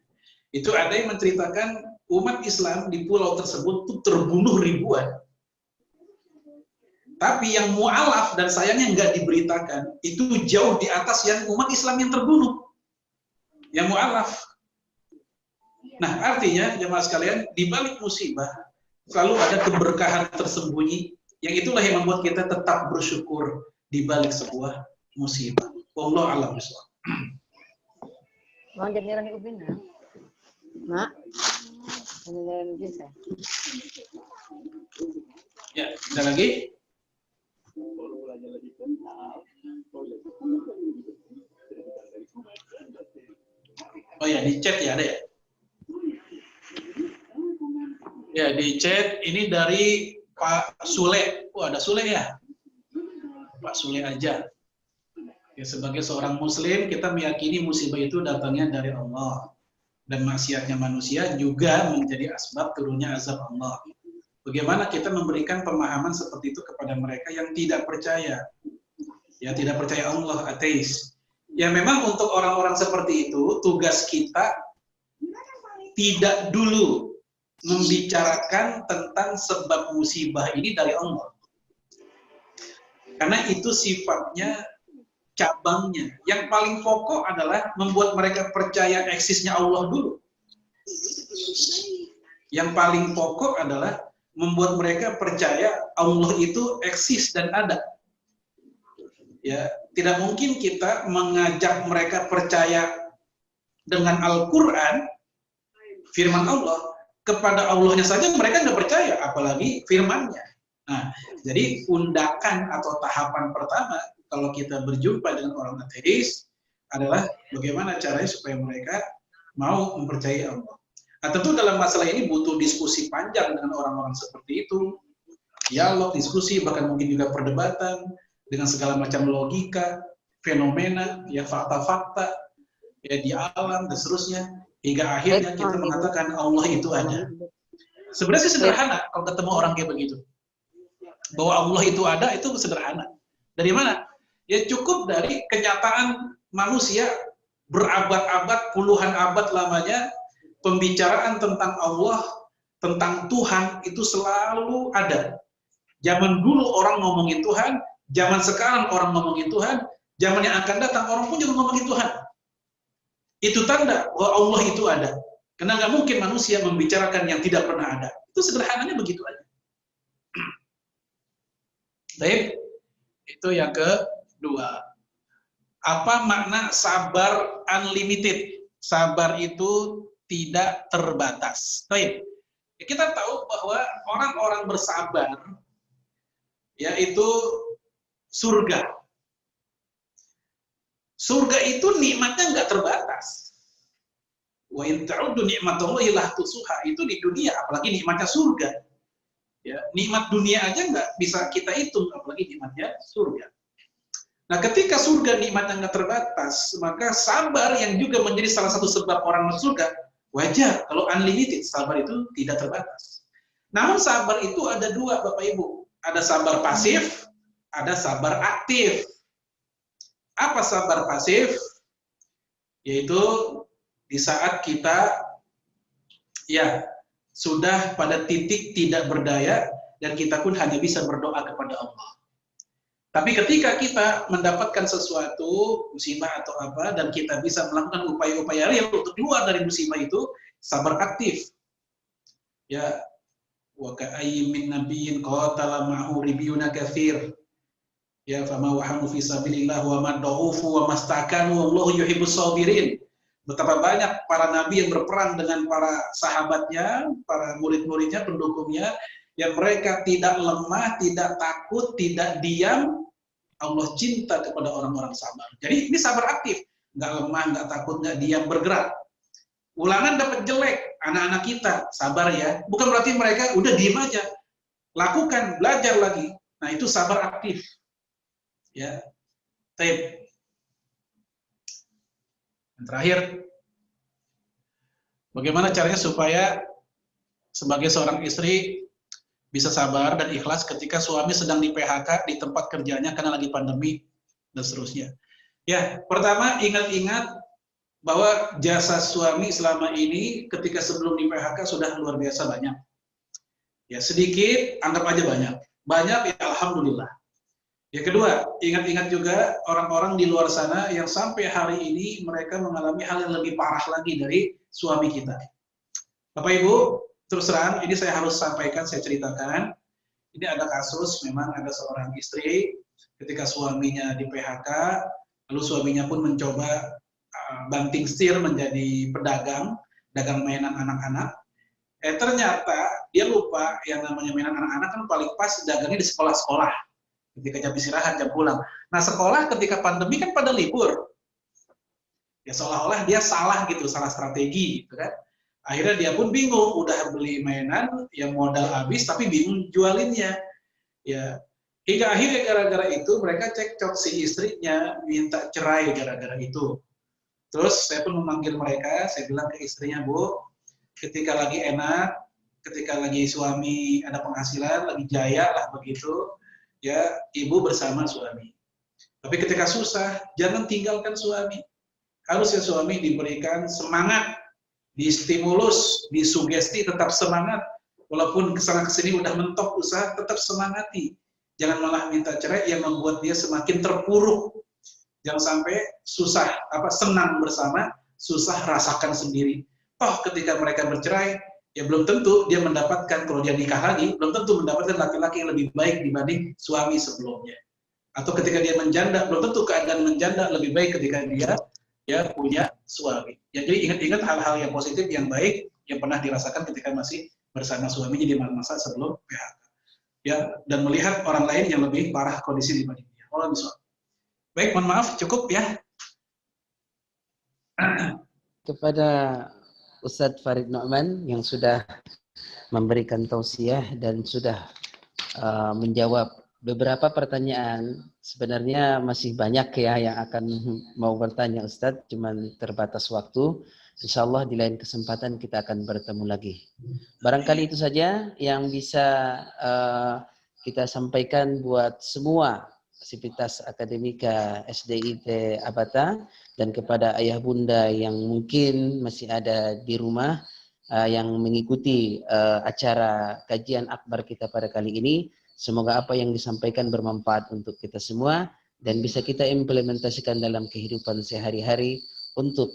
itu ada yang menceritakan umat Islam di pulau tersebut tuh terbunuh ribuan. Tapi yang mu'alaf dan sayangnya nggak diberitakan, itu jauh di atas yang umat Islam yang terbunuh. Yang mu'alaf. Nah, artinya jemaah sekalian, di balik musibah selalu ada keberkahan tersembunyi, yang itulah yang membuat kita tetap bersyukur di balik sebuah musibah. Wallahu a'lam bishawab. Mau jadi orang ubin ya? Nak? Ya, ada lagi? Oh ya, di chat ya ada ya? Ya, di chat ini dari Pak Sule. Oh, ada Sule ya? Pak Sule aja. Ya, sebagai seorang muslim, kita meyakini musibah itu datangnya dari Allah. Dan maksiatnya manusia juga menjadi asbab turunnya azab Allah. Bagaimana kita memberikan pemahaman seperti itu kepada mereka yang tidak percaya. Ya, tidak percaya Allah, ateis. Ya, memang untuk orang-orang seperti itu, tugas kita tidak dulu membicarakan tentang sebab musibah ini dari Allah. Karena itu sifatnya cabangnya. Yang paling pokok adalah membuat mereka percaya eksisnya Allah dulu. Yang paling pokok adalah membuat mereka percaya Allah itu eksis dan ada. Ya, tidak mungkin kita mengajak mereka percaya dengan Al-Quran, firman Allah, kepada Allahnya saja mereka nggak percaya, apalagi firmannya. Nah, jadi undakan atau tahapan pertama kalau kita berjumpa dengan orang ateis adalah bagaimana caranya supaya mereka mau mempercayai Allah. Nah, tentu dalam masalah ini butuh diskusi panjang dengan orang-orang seperti itu, dialog, diskusi, bahkan mungkin juga perdebatan dengan segala macam logika, fenomena, ya fakta-fakta, ya di alam dan seterusnya, hingga akhirnya kita mengatakan Allah itu ada. Sebenarnya sih sederhana kalau ketemu orang kayak begitu. Bahwa Allah itu ada itu sederhana. Dari mana? Ya cukup dari kenyataan manusia berabad-abad, puluhan abad lamanya pembicaraan tentang Allah, tentang Tuhan itu selalu ada. Zaman dulu orang ngomongin Tuhan, zaman sekarang orang ngomongin Tuhan, zaman yang akan datang orang pun juga ngomongin Tuhan. Itu tanda bahwa Allah itu ada. Karena nggak mungkin manusia membicarakan yang tidak pernah ada. Itu sederhananya begitu aja. Baik, itu yang kedua. Apa makna sabar unlimited? Sabar itu tidak terbatas. Baik, kita tahu bahwa orang-orang bersabar yaitu surga. Surga itu nikmatnya nggak terbatas. Wa in ta'uddu ni'matallahi la tuhsuha. Itu di dunia, apalagi nikmatnya surga. Ya, nikmat dunia aja nggak bisa kita hitung, apalagi nikmatnya surga. Nah, ketika surga nikmatnya nggak terbatas, maka sabar yang juga menjadi salah satu sebab orang masuk surga, wajar kalau unlimited, sabar itu tidak terbatas. Namun sabar itu ada dua, Bapak Ibu. Ada sabar pasif, ada sabar aktif. Apa sabar pasif? Yaitu di saat kita ya sudah pada titik tidak berdaya dan kita pun hanya bisa berdoa kepada Allah. Tapi ketika kita mendapatkan sesuatu, musibah atau apa, dan kita bisa melakukan upaya-upaya real untuk keluar dari musibah itu, sabar aktif. Ya, wa ka'ayyin min nabiyyin qatala ma'ahu ribyuna katsir. Ya, fama wahanu fi sabilillah wa mad'ufu wa mastakanu wallahu yuhibbus sabirin. Betapa banyak para nabi yang berperang dengan para sahabatnya, para murid-muridnya, pendukungnya, yang mereka tidak lemah, tidak takut, tidak diam. Allah cinta kepada orang-orang sabar. Jadi ini sabar aktif, nggak lemah, nggak takut, nggak diam, bergerak. Ulangan dapat jelek, anak-anak kita sabar ya. Bukan berarti mereka udah diem aja, lakukan, belajar lagi. Nah itu sabar aktif. Ya, tape. Yang terakhir, bagaimana caranya supaya sebagai seorang istri bisa sabar dan ikhlas ketika suami sedang di PHK di tempat kerjanya karena lagi pandemi dan seterusnya. Ya, pertama ingat-ingat bahwa jasa suami selama ini ketika sebelum di PHK sudah luar biasa banyak. Ya, sedikit anggap aja banyak. Banyak ya alhamdulillah. Ya kedua, ingat-ingat juga orang-orang di luar sana yang sampai hari ini mereka mengalami hal yang lebih parah lagi dari suami kita. Bapak Ibu, terus terang, ini saya harus sampaikan, saya ceritakan. Ini ada kasus, memang ada seorang istri, ketika suaminya di PHK, lalu suaminya pun mencoba banting setir menjadi pedagang, dagang mainan anak-anak. Ternyata dia lupa yang namanya mainan anak-anak kan paling pas dagangnya di sekolah-sekolah, ketika jam istirahat, jam pulang. Nah sekolah ketika pandemi kan pada libur. Ya seolah-olah dia salah gitu, salah strategi gitu kan. Akhirnya dia pun bingung, udah beli mainan yang modal habis tapi bingung jualinnya. Ya, hingga akhirnya gara-gara itu mereka cekcok, si istrinya minta cerai gara-gara itu. Terus saya pun memanggil mereka, saya bilang ke istrinya, Bu, ketika lagi enak, ketika lagi suami ada penghasilan, lagi jaya lah begitu, ya ibu bersama suami. Tapi ketika susah, jangan tinggalkan suami. Harusnya suami diberikan semangat, distimulus, disugesti, tetap semangat. Walaupun kesana kesini udah mentok usaha, tetap semangati. Jangan malah minta cerai yang membuat dia semakin terpuruk. Jangan sampai susah, senang bersama, susah rasakan sendiri. Toh ketika mereka bercerai, ya belum tentu dia mendapatkan, kalau dia nikah lagi, belum tentu mendapatkan laki-laki yang lebih baik dibanding suami sebelumnya. Atau ketika dia menjanda, belum tentu keadaan menjanda lebih baik ketika dia punya suami. Jadi ingat-ingat hal-hal yang positif, yang baik, yang pernah dirasakan ketika masih bersama suaminya di masa sebelum PHK. Ya, dan melihat orang lain yang lebih parah kondisi dibanding dia. Allah bisa. Baik, mohon maaf, cukup ya. Kepada Ustadz Farid Nu'man yang sudah memberikan tausiah dan sudah menjawab beberapa pertanyaan. Sebenarnya masih banyak ya yang akan mau bertanya Ustadz, cuman terbatas waktu. Insya Allah di lain kesempatan kita akan bertemu lagi. Barangkali itu saja yang bisa kita sampaikan buat semua sivitas akademika SDIT Abata, dan kepada ayah bunda yang mungkin masih ada di rumah yang mengikuti acara kajian akbar kita pada kali ini. Semoga apa yang disampaikan bermanfaat untuk kita semua dan bisa kita implementasikan dalam kehidupan sehari-hari untuk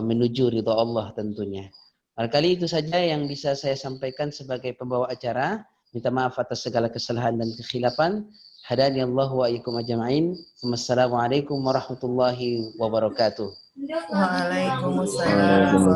menuju ridha Allah tentunya. Barangkali itu saja yang bisa saya sampaikan sebagai pembawa acara. Minta maaf atas segala kesalahan dan kekhilafan. Hadani Allah wa iyyakum ajma'in. Wassalamualaikum warahmatullahi wabarakatuh. Waalaikumsalam.